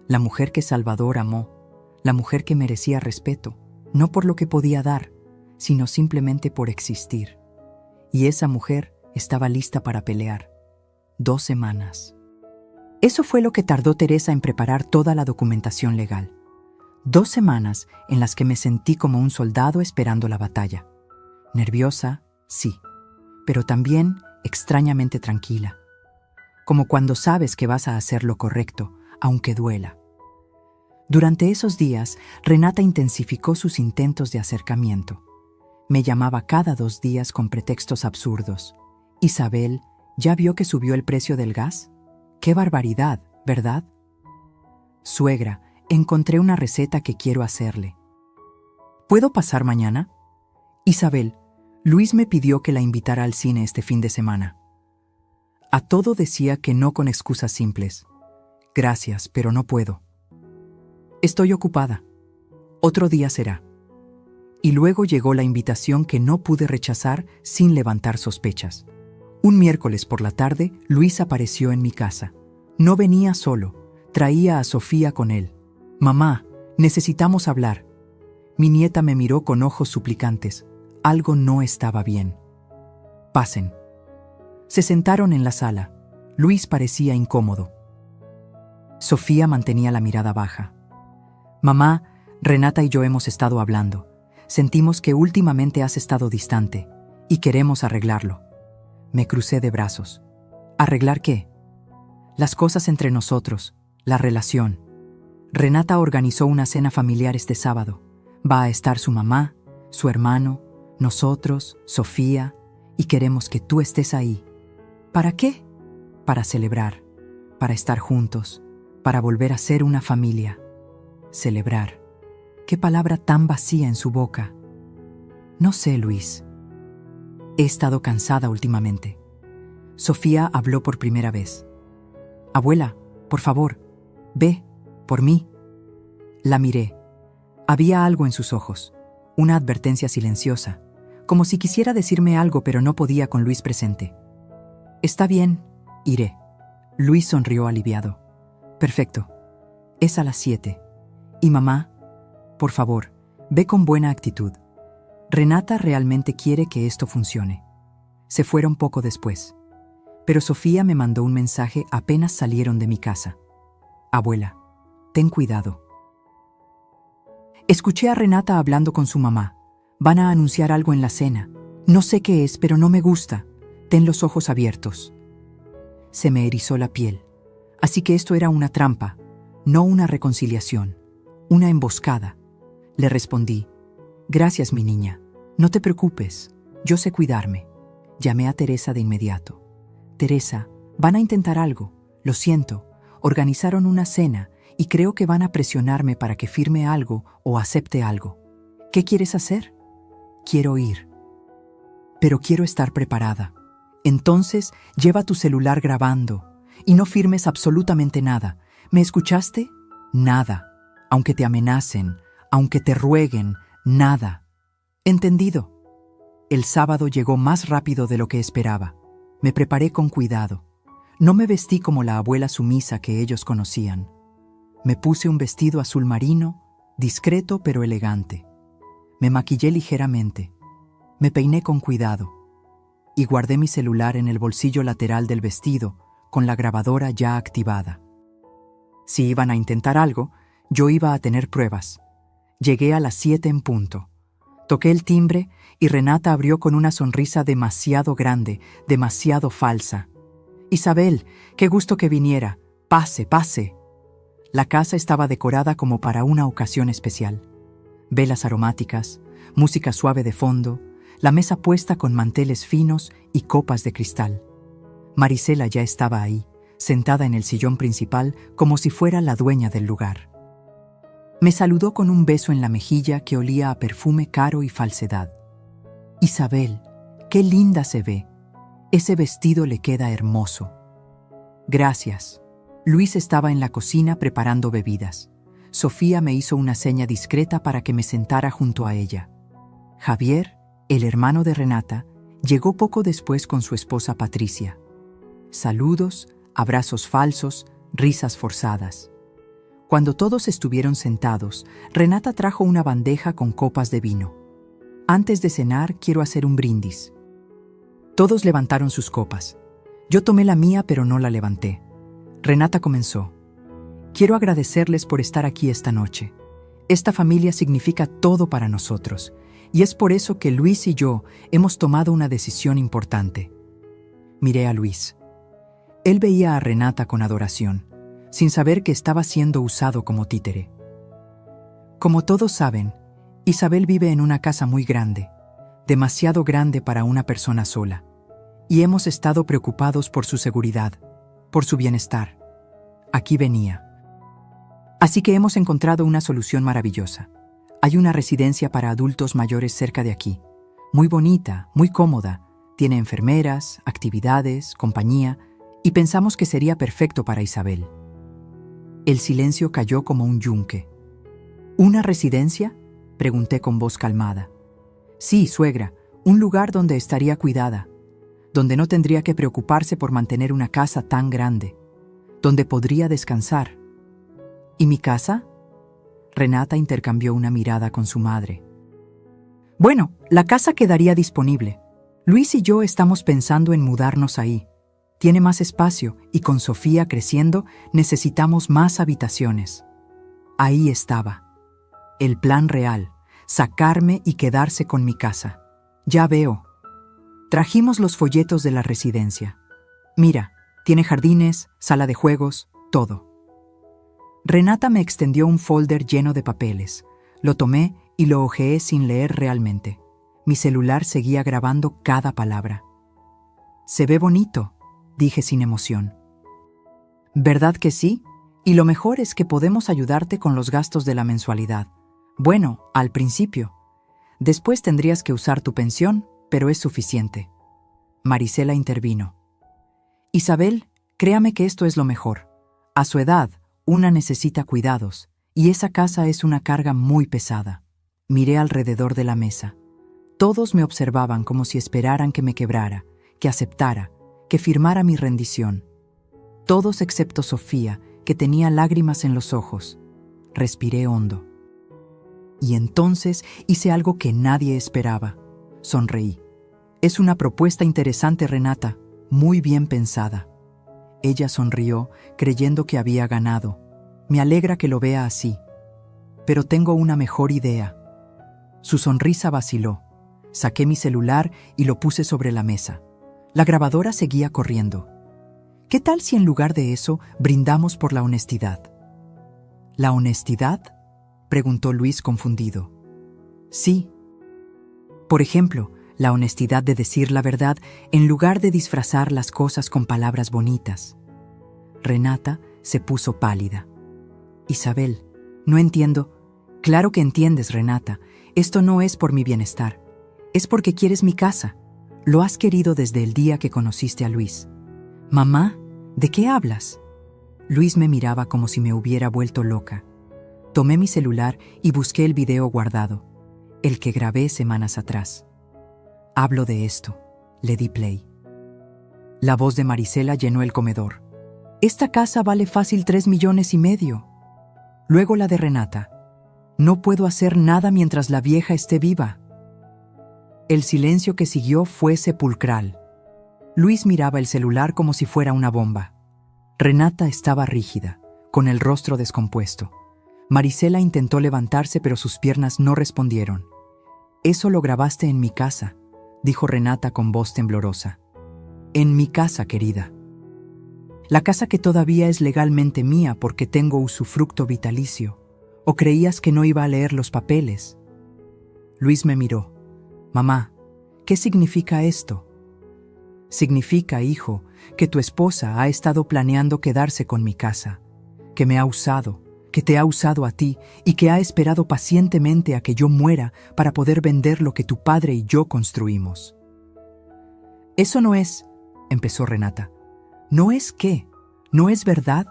La mujer que Salvador amó. La mujer que merecía respeto. No por lo que podía dar, sino simplemente por existir. Y esa mujer estaba lista para pelear. 2 semanas. Eso fue lo que tardó Teresa en preparar toda la documentación legal. 2 semanas en las que me sentí como un soldado esperando la batalla. Nerviosa, sí, pero también extrañamente tranquila. Como cuando sabes que vas a hacer lo correcto, aunque duela. Durante esos días, Renata intensificó sus intentos de acercamiento. Me llamaba cada 2 días con pretextos absurdos. «Isabel, ¿ya vio que subió el precio del gas? ¡Qué barbaridad!, ¿verdad? Suegra, encontré una receta que quiero hacerle. ¿Puedo pasar mañana? Isabel, Luis me pidió que la invitara al cine este fin de semana». A todo decía que no con excusas simples. «Gracias, pero no puedo». «Estoy ocupada. Otro día será». Y luego llegó la invitación que no pude rechazar sin levantar sospechas. Un miércoles por la tarde, Luis apareció en mi casa. No venía solo, traía a Sofía con él. «Mamá, necesitamos hablar». Mi nieta me miró con ojos suplicantes. Algo no estaba bien. «Pasen». Se sentaron en la sala. Luis parecía incómodo. Sofía mantenía la mirada baja. «Mamá, Renata y yo hemos estado hablando. Sentimos que últimamente has estado distante y queremos arreglarlo». Me crucé de brazos. ¿Arreglar qué? Las cosas entre nosotros, la relación. Renata organizó una cena familiar este sábado. Va a estar su mamá, su hermano, nosotros, Sofía, y queremos que tú estés ahí. ¿Para qué? Para celebrar, para estar juntos, para volver a ser una familia. Celebrar. Qué palabra tan vacía en su boca. No sé, Luis. He estado cansada últimamente. Sofía habló por primera vez. Abuela, por favor, ve, por mí. La miré. Había algo en sus ojos, una advertencia silenciosa, como si quisiera decirme algo pero no podía con Luis presente. Está bien, iré. Luis sonrió aliviado. Perfecto. Es a las 7. Y mamá, por favor, ve con buena actitud. Renata realmente quiere que esto funcione. Se fueron poco después. Pero Sofía me mandó un mensaje apenas salieron de mi casa. Abuela, ten cuidado. Escuché a Renata hablando con su mamá. Van a anunciar algo en la cena. No sé qué es, pero no me gusta. Ten los ojos abiertos. Se me erizó la piel. Así que esto era una trampa, no una reconciliación, una emboscada. Le respondí, gracias mi niña, no te preocupes, yo sé cuidarme. Llamé a Teresa de inmediato. Teresa, van a intentar algo, lo siento, organizaron una cena y creo que van a presionarme para que firme algo o acepte algo. ¿Qué quieres hacer? Quiero ir. Pero quiero estar preparada. Entonces, lleva tu celular grabando y no firmes absolutamente nada. ¿Me escuchaste? Nada. Aunque te amenacen, aunque te rueguen, nada. Entendido. El sábado llegó más rápido de lo que esperaba. Me preparé con cuidado. No me vestí como la abuela sumisa que ellos conocían. Me puse un vestido azul marino, discreto pero elegante. Me maquillé ligeramente. Me peiné con cuidado. Y guardé mi celular en el bolsillo lateral del vestido, con la grabadora ya activada. Si iban a intentar algo, yo iba a tener pruebas. Llegué a las 7 en punto. Toqué el timbre y Renata abrió con una sonrisa demasiado grande, demasiado falsa. Isabel, qué gusto que viniera. Pase, pase. La casa estaba decorada como para una ocasión especial. Velas aromáticas, música suave de fondo, la mesa puesta con manteles finos y copas de cristal. Marisela ya estaba ahí, sentada en el sillón principal como si fuera la dueña del lugar. Me saludó con un beso en la mejilla que olía a perfume caro y falsedad. Isabel, qué linda se ve. Ese vestido le queda hermoso. Gracias. Luis estaba en la cocina preparando bebidas. Sofía me hizo una seña discreta para que me sentara junto a ella. Javier, el hermano de Renata, llegó poco después con su esposa Patricia. Saludos, abrazos falsos, risas forzadas. Cuando todos estuvieron sentados, Renata trajo una bandeja con copas de vino. Antes de cenar, quiero hacer un brindis. Todos levantaron sus copas. Yo tomé la mía, pero no la levanté. Renata comenzó. Quiero agradecerles por estar aquí esta noche. Esta familia significa todo para nosotros, y es por eso que Luis y yo hemos tomado una decisión importante. Miré a Luis. Él veía a Renata con adoración, sin saber que estaba siendo usado como títere. Como todos saben, Isabel vive en una casa muy grande, demasiado grande para una persona sola, y hemos estado preocupados por su seguridad, por su bienestar. Aquí venía. Así que hemos encontrado una solución maravillosa. Hay una residencia para adultos mayores cerca de aquí, muy bonita, muy cómoda, tiene enfermeras, actividades, compañía, y pensamos que sería perfecto para Isabel. El silencio cayó como un yunque. ¿Una residencia?, pregunté con voz calmada. Sí, suegra, un lugar donde estaría cuidada, donde no tendría que preocuparse por mantener una casa tan grande, donde podría descansar. ¿Y mi casa? Renata intercambió una mirada con su madre. Bueno, la casa quedaría disponible. Luis y yo estamos pensando en mudarnos ahí. Tiene más espacio y con Sofía creciendo necesitamos más habitaciones. Ahí estaba. El plan real, sacarme y quedarse con mi casa. Ya veo. Trajimos los folletos de la residencia. Mira, tiene jardines, sala de juegos, todo. Renata me extendió un folder lleno de papeles. Lo tomé y lo hojeé sin leer realmente. Mi celular seguía grabando cada palabra. Se ve bonito, dije sin emoción. ¿Verdad que sí? Y lo mejor es que podemos ayudarte con los gastos de la mensualidad. Bueno, al principio. Después tendrías que usar tu pensión, pero es suficiente. Marisela intervino. Isabel, créame que esto es lo mejor. A su edad, una necesita cuidados, y esa casa es una carga muy pesada. Miré alrededor de la mesa. Todos me observaban como si esperaran que me quebrara, que aceptara, que firmara mi rendición. Todos excepto Sofía, que tenía lágrimas en los ojos. Respiré hondo. Y entonces hice algo que nadie esperaba. Sonreí. Es una propuesta interesante, Renata, muy bien pensada. Ella sonrió, creyendo que había ganado. Me alegra que lo vea así. Pero tengo una mejor idea. Su sonrisa vaciló. Saqué mi celular y lo puse sobre la mesa. La grabadora seguía corriendo. ¿Qué tal si en lugar de eso brindamos por la honestidad? ¿La honestidad?, preguntó Luis confundido. Sí. Por ejemplo, la honestidad de decir la verdad en lugar de disfrazar las cosas con palabras bonitas. Renata se puso pálida. Isabel, no entiendo. Claro que entiendes, Renata. Esto no es por mi bienestar. Es porque quieres mi casa. Lo has querido desde el día que conociste a Luis. Mamá, ¿de qué hablas? Luis me miraba como si me hubiera vuelto loca. Tomé mi celular y busqué el video guardado, el que grabé semanas atrás. Hablo de esto. Le di play. La voz de Marisela llenó el comedor. Esta casa vale fácil 3,5 millones. Luego la de Renata. No puedo hacer nada mientras la vieja esté viva. El silencio que siguió fue sepulcral. Luis miraba el celular como si fuera una bomba. Renata estaba rígida, con el rostro descompuesto. Marisela intentó levantarse, pero sus piernas no respondieron. «Eso lo grabaste en mi casa», dijo Renata con voz temblorosa. «En mi casa, querida. La casa que todavía es legalmente mía porque tengo usufructo vitalicio. ¿O creías que no iba a leer los papeles?» Luis me miró. «Mamá, ¿qué significa esto?» «Significa, hijo, que tu esposa ha estado planeando quedarse con mi casa, que me ha usado, que te ha usado a ti y que ha esperado pacientemente a que yo muera para poder vender lo que tu padre y yo construimos». «Eso no es», empezó Renata. «¿No es qué? ¿No es verdad?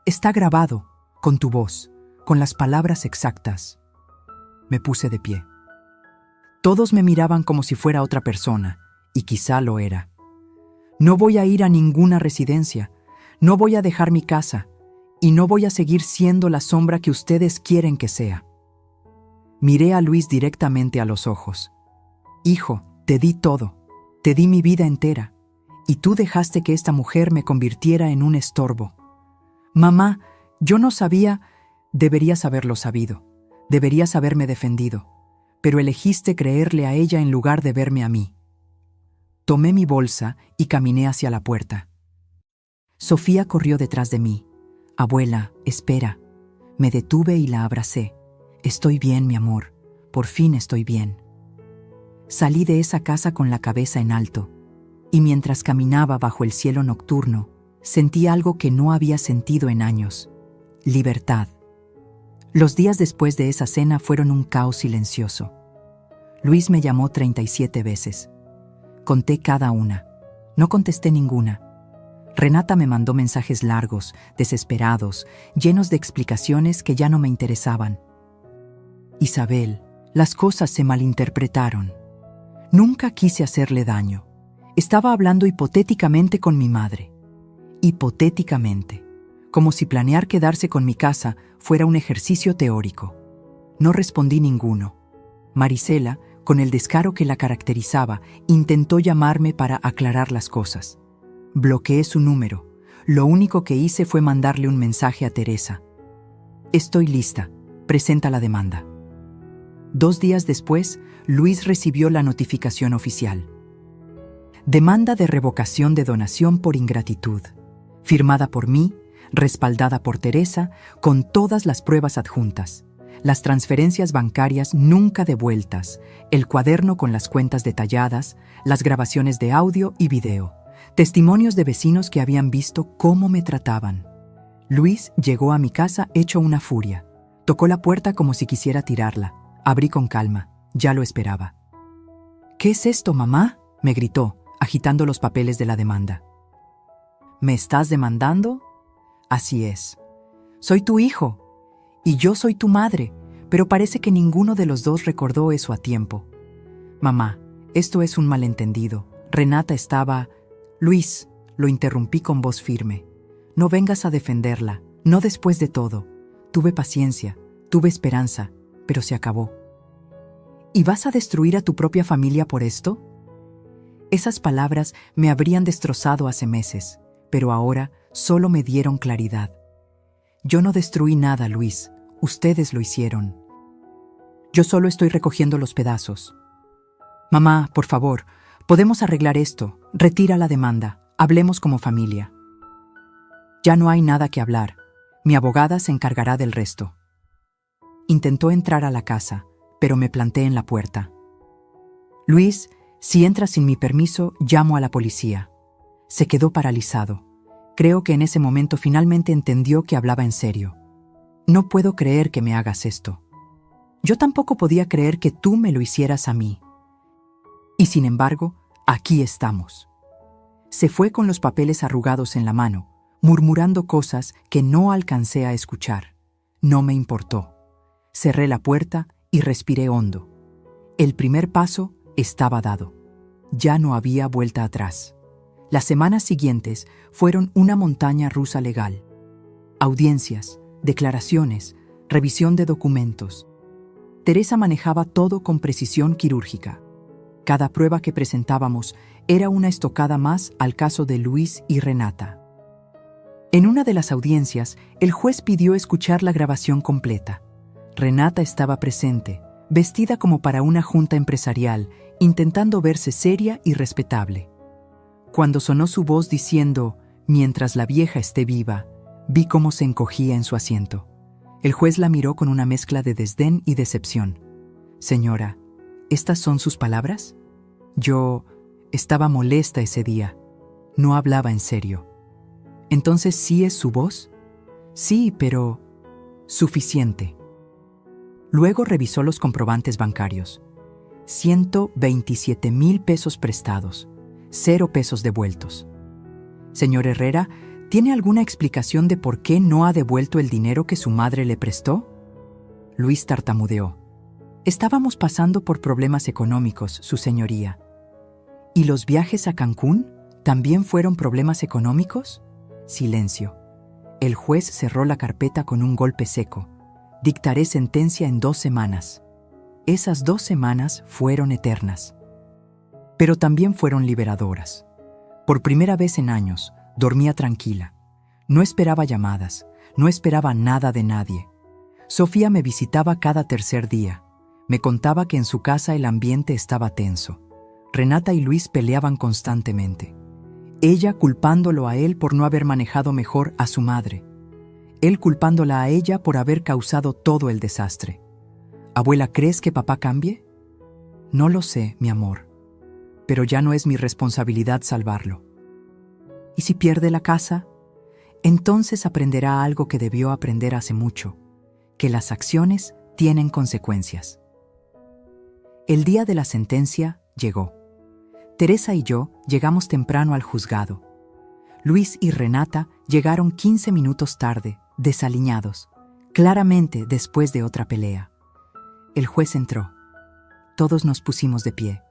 Está grabado, con tu voz, con las palabras exactas». Me puse de pie. Todos me miraban como si fuera otra persona, y quizá lo era. «No voy a ir a ninguna residencia, no voy a dejar mi casa, y no voy a seguir siendo la sombra que ustedes quieren que sea». Miré a Luis directamente a los ojos. «Hijo, te di todo, te di mi vida entera, y tú dejaste que esta mujer me convirtiera en un estorbo. Mamá, yo no sabía». «Deberías haberlo sabido, deberías haberme defendido, pero elegiste creerle a ella en lugar de verme a mí». Tomé mi bolsa y caminé hacia la puerta. Sofía corrió detrás de mí. «Abuela, espera». Me detuve y la abracé. «Estoy bien, mi amor. Por fin estoy bien». Salí de esa casa con la cabeza en alto, y mientras caminaba bajo el cielo nocturno, sentí algo que no había sentido en años: libertad. Los días después de esa cena fueron un caos silencioso. Luis me llamó 37 veces. Conté cada una. No contesté ninguna. Renata me mandó mensajes largos, desesperados, llenos de explicaciones que ya no me interesaban. «Isabel, las cosas se malinterpretaron. Nunca quise hacerle daño. Estaba hablando hipotéticamente con mi madre. Hipotéticamente. Como si planear quedarse con mi casa fuera un ejercicio teórico». No respondí ninguno. Marisela, con el descaro que la caracterizaba, intentó llamarme para aclarar las cosas. Bloqueé su número. Lo único que hice fue mandarle un mensaje a Teresa. «Estoy lista. Presenta la demanda». 2 días después, Luis recibió la notificación oficial. Demanda de revocación de donación por ingratitud. Firmada por mí, respaldada por Teresa, con todas las pruebas adjuntas. Las transferencias bancarias nunca devueltas, el cuaderno con las cuentas detalladas, las grabaciones de audio y video, testimonios de vecinos que habían visto cómo me trataban. Luis llegó a mi casa hecho una furia. Tocó la puerta como si quisiera tirarla. Abrí con calma. Ya lo esperaba. «¿Qué es esto, mamá?», me gritó, agitando los papeles de la demanda. «¿Me estás demandando?». «Así es. Soy tu hijo. Y yo soy tu madre, pero parece que ninguno de los dos recordó eso a tiempo. Mamá, esto es un malentendido. Renata estaba...». «Luis», lo interrumpí con voz firme. «No vengas a defenderla. No después de todo. Tuve paciencia, tuve esperanza, pero se acabó». «¿Y vas a destruir a tu propia familia por esto?». Esas palabras me habrían destrozado hace meses, pero ahora solo me dieron claridad. «Yo no destruí nada, Luis. Ustedes lo hicieron. Yo solo estoy recogiendo los pedazos». «Mamá, por favor, podemos arreglar esto. Retira la demanda. Hablemos como familia». «Ya no hay nada que hablar. Mi abogada se encargará del resto». Intentó entrar a la casa, pero me planté en la puerta. «Luis, si entras sin mi permiso, llamo a la policía». Se quedó paralizado. Creo que en ese momento finalmente entendió que hablaba en serio. «No puedo creer que me hagas esto. Yo tampoco podía creer que tú me lo hicieras a mí. Y sin embargo, aquí estamos». Se fue con los papeles arrugados en la mano, murmurando cosas que no alcancé a escuchar. No me importó. Cerré la puerta y respiré hondo. El primer paso estaba dado. Ya no había vuelta atrás. Las semanas siguientes fueron una montaña rusa legal. Audiencias, declaraciones, revisión de documentos. Teresa manejaba todo con precisión quirúrgica. Cada prueba que presentábamos era una estocada más al caso de Luis y Renata. En una de las audiencias, el juez pidió escuchar la grabación completa. Renata estaba presente, vestida como para una junta empresarial, intentando verse seria y respetable. Cuando sonó su voz diciendo, «Mientras la vieja esté viva», vi cómo se encogía en su asiento. El juez la miró con una mezcla de desdén y decepción. «Señora, ¿estas son sus palabras?». Yo estaba molesta ese día. No hablaba en serio. «¿Entonces sí es su voz?». «Sí, pero...». «Suficiente». Luego revisó los comprobantes bancarios. 127,000 pesos prestados, 0 pesos devueltos. «Señor Herrera, ¿tiene alguna explicación de por qué no ha devuelto el dinero que su madre le prestó?». Luis tartamudeó. «Estábamos pasando por problemas económicos, su señoría». «¿Y los viajes a Cancún también fueron problemas económicos?». Silencio. El juez cerró la carpeta con un golpe seco. «Dictaré sentencia en 2 semanas». Esas 2 semanas fueron eternas. Pero también fueron liberadoras. Por primera vez en años, dormía tranquila. No esperaba llamadas, no esperaba nada de nadie. Sofía me visitaba cada tercer día. Me contaba que en su casa el ambiente estaba tenso. Renata y Luis peleaban constantemente. Ella culpándolo a él por no haber manejado mejor a su madre. Él culpándola a ella por haber causado todo el desastre. «Abuela, ¿crees que papá cambie?». «No lo sé, mi amor. Pero ya no es mi responsabilidad salvarlo». «¿Y si pierde la casa?». «Entonces aprenderá algo que debió aprender hace mucho, que las acciones tienen consecuencias». El día de la sentencia llegó. Teresa y yo llegamos temprano al juzgado. Luis y Renata llegaron 15 minutos tarde, desaliñados, claramente después de otra pelea. El juez entró. Todos nos pusimos de pie.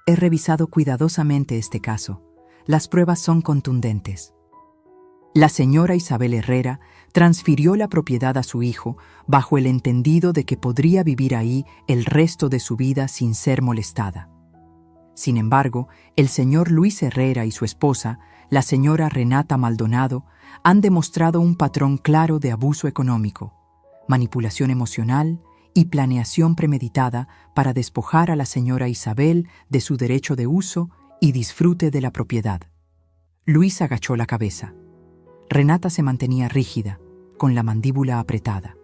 «He revisado cuidadosamente este caso. Las pruebas son contundentes. La señora Isabel Herrera transfirió la propiedad a su hijo bajo el entendido de que podría vivir ahí el resto de su vida sin ser molestada. Sin embargo, el señor Luis Herrera y su esposa, la señora Renata Maldonado, han demostrado un patrón claro de abuso económico, manipulación emocional y planeación premeditada para despojar a la señora Isabel de su derecho de uso y disfrute de la propiedad». Luis agachó la cabeza. Renata se mantenía rígida, con la mandíbula apretada.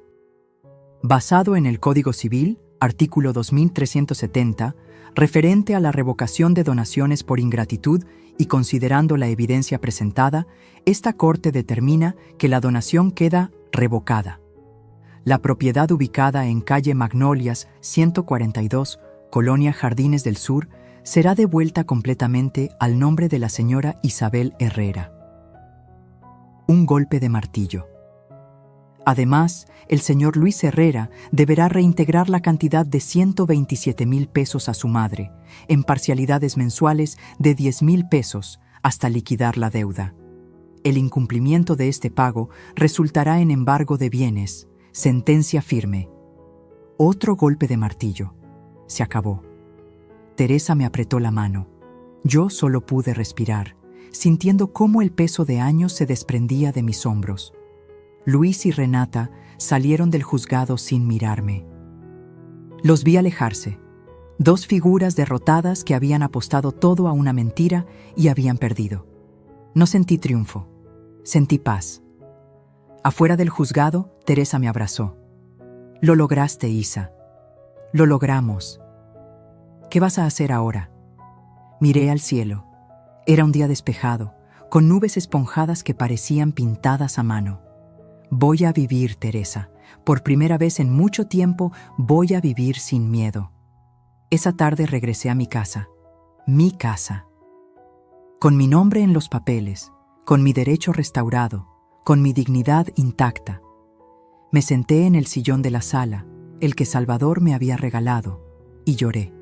Basado en el Código Civil, artículo 2370, referente a la revocación de donaciones por ingratitud y considerando la evidencia presentada, esta Corte determina que la donación queda revocada. La propiedad ubicada en calle Magnolias 142, Colonia Jardines del Sur, será devuelta completamente al nombre de la señora Isabel Herrera. Un golpe de martillo. Además, el señor Luis Herrera deberá reintegrar la cantidad de 127,000 pesos a su madre, en parcialidades mensuales de 10,000 pesos, hasta liquidar la deuda. El incumplimiento de este pago resultará en embargo de bienes, sentencia firme. Otro golpe de martillo. Se acabó. Teresa me apretó la mano. Yo solo pude respirar, sintiendo cómo el peso de años se desprendía de mis hombros. Luis y Renata salieron del juzgado sin mirarme. Los vi alejarse, dos figuras derrotadas que habían apostado todo a una mentira y habían perdido. No sentí triunfo, sentí paz. Afuera del juzgado, Teresa me abrazó. Lo lograste, Isa. Lo logramos. ¿Qué vas a hacer ahora? Miré al cielo. Era un día despejado, con nubes esponjadas que parecían pintadas a mano. Voy a vivir, Teresa. Por primera vez en mucho tiempo voy a vivir sin miedo. Esa tarde regresé a mi casa. Mi casa. Con mi nombre en los papeles, con mi derecho restaurado, con mi dignidad intacta. Me senté en el sillón de la sala, el que Salvador me había regalado, y lloré.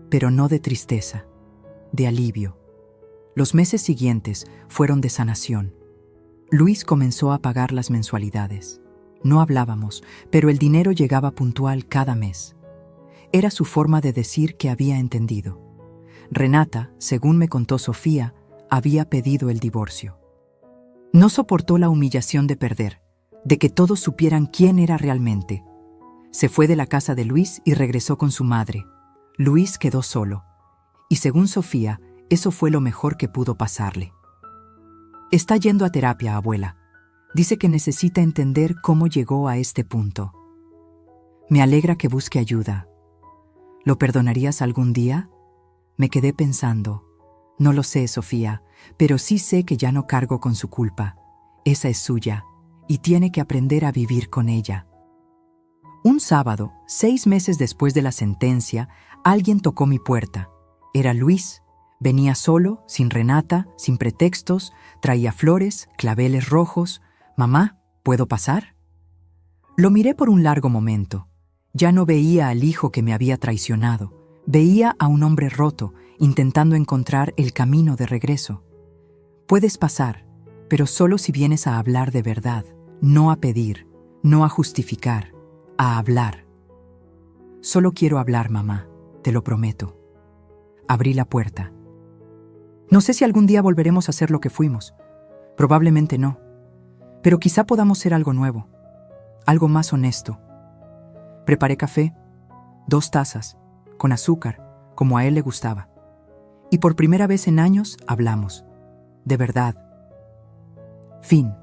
Pero no de tristeza, de alivio. Los meses siguientes fueron de sanación. Luis comenzó a pagar las mensualidades. No hablábamos, pero el dinero llegaba puntual cada mes. Era su forma de decir que había entendido. Renata, según me contó Sofía, había pedido el divorcio. No soportó la humillación de perder, de que todos supieran quién era realmente. Se fue de la casa de Luis y regresó con su madre. Luis quedó solo. Y según Sofía, eso fue lo mejor que pudo pasarle. Está yendo a terapia, abuela. Dice que necesita entender cómo llegó a este punto. Me alegra que busque ayuda. ¿Lo perdonarías algún día? Me quedé pensando. No lo sé, Sofía, pero sí sé que ya no cargo con su culpa. Esa es suya, y tiene que aprender a vivir con ella. Un sábado, 6 meses después de la sentencia, alguien tocó mi puerta. Era Luis. Venía solo, sin Renata, sin pretextos, traía flores, claveles rojos. «Mamá, ¿puedo pasar?» Lo miré por un largo momento. Ya no veía al hijo que me había traicionado. Veía a un hombre roto, intentando encontrar el camino de regreso. «Puedes pasar, pero solo si vienes a hablar de verdad, no a pedir, no a justificar, a hablar». «Solo quiero hablar, mamá, te lo prometo». Abrí la puerta. No sé si algún día volveremos a ser lo que fuimos. Probablemente no. Pero quizá podamos ser algo nuevo. Algo más honesto. Preparé café, 2 tazas, con azúcar, como a él le gustaba. Y por primera vez en años hablamos. De verdad. Fin.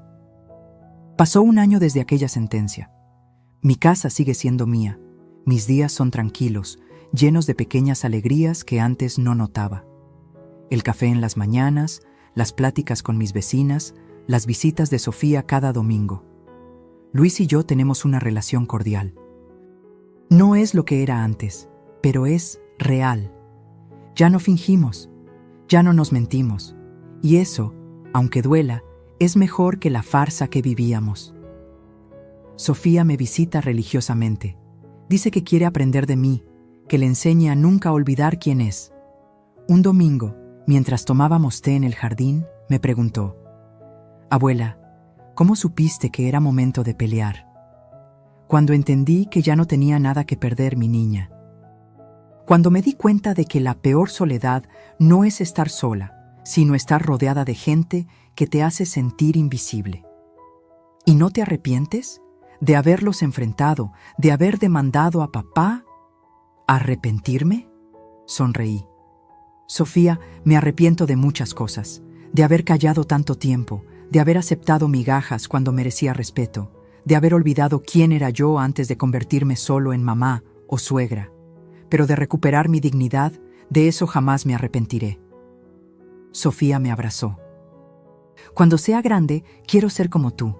Pasó un año desde aquella sentencia. Mi casa sigue siendo mía. Mis días son tranquilos, llenos de pequeñas alegrías que antes no notaba. El café en las mañanas, las pláticas con mis vecinas, las visitas de Sofía cada domingo. Luis y yo tenemos una relación cordial. No es lo que era antes, pero es real. Ya no fingimos, ya no nos mentimos. Y eso, aunque duela, es mejor que la farsa que vivíamos. Sofía me visita religiosamente. Dice que quiere aprender de mí, que le enseñe a nunca olvidar quién es. Un domingo, mientras tomábamos té en el jardín, me preguntó: «Abuela, ¿cómo supiste que era momento de pelear?» Cuando entendí que ya no tenía nada que perder, mi niña. Cuando me di cuenta de que la peor soledad no es estar sola, sino estar rodeada de gente que te hace sentir invisible. ¿Y no te arrepientes de haberlos enfrentado, de haber demandado a papá? ¿Arrepentirme? Sonreí. Sofía, me arrepiento de muchas cosas, de haber callado tanto tiempo, de haber aceptado migajas cuando merecía respeto, de haber olvidado quién era yo antes de convertirme solo en mamá o suegra. Pero de recuperar mi dignidad, de eso jamás me arrepentiré. Sofía me abrazó. Cuando sea grande, quiero ser como tú.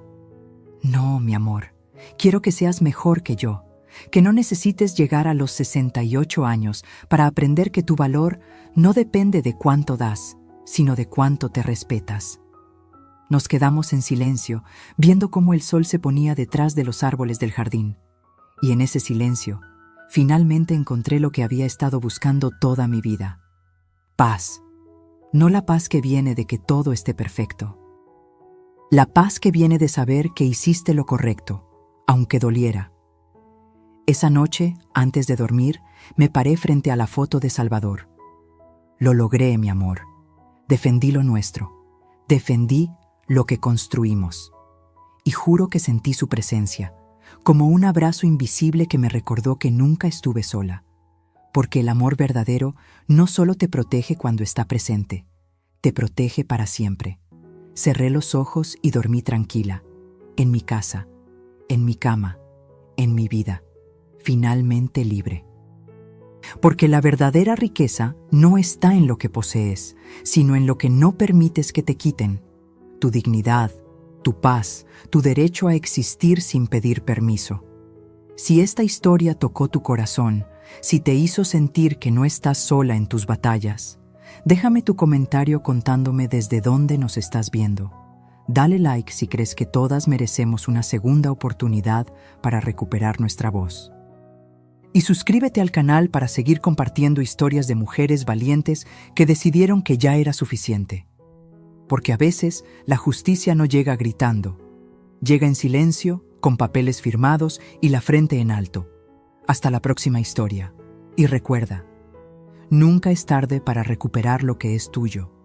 No, mi amor, quiero que seas mejor que yo, que no necesites llegar a los 68 años para aprender que tu valor no depende de cuánto das, sino de cuánto te respetas. Nos quedamos en silencio, viendo cómo el sol se ponía detrás de los árboles del jardín. Y en ese silencio, finalmente encontré lo que había estado buscando toda mi vida. Paz. No la paz que viene de que todo esté perfecto. La paz que viene de saber que hiciste lo correcto, aunque doliera. Esa noche, antes de dormir, me paré frente a la foto de Salvador. Lo logré, mi amor. Defendí lo nuestro. Defendí lo que construimos. Y juro que sentí su presencia, como un abrazo invisible que me recordó que nunca estuve sola. Porque el amor verdadero no solo te protege cuando está presente, te protege para siempre. Cerré los ojos y dormí tranquila, en mi casa, en mi cama, en mi vida, finalmente libre. Porque la verdadera riqueza no está en lo que posees, sino en lo que no permites que te quiten. Tu dignidad, tu paz, tu derecho a existir sin pedir permiso. Si esta historia tocó tu corazón, si te hizo sentir que no estás sola en tus batallas, déjame tu comentario contándome desde dónde nos estás viendo. Dale like si crees que todas merecemos una segunda oportunidad para recuperar nuestra voz. Y suscríbete al canal para seguir compartiendo historias de mujeres valientes que decidieron que ya era suficiente. Porque a veces la justicia no llega gritando, llega en silencio, con papeles firmados y la frente en alto. Hasta la próxima historia. Y recuerda, nunca es tarde para recuperar lo que es tuyo.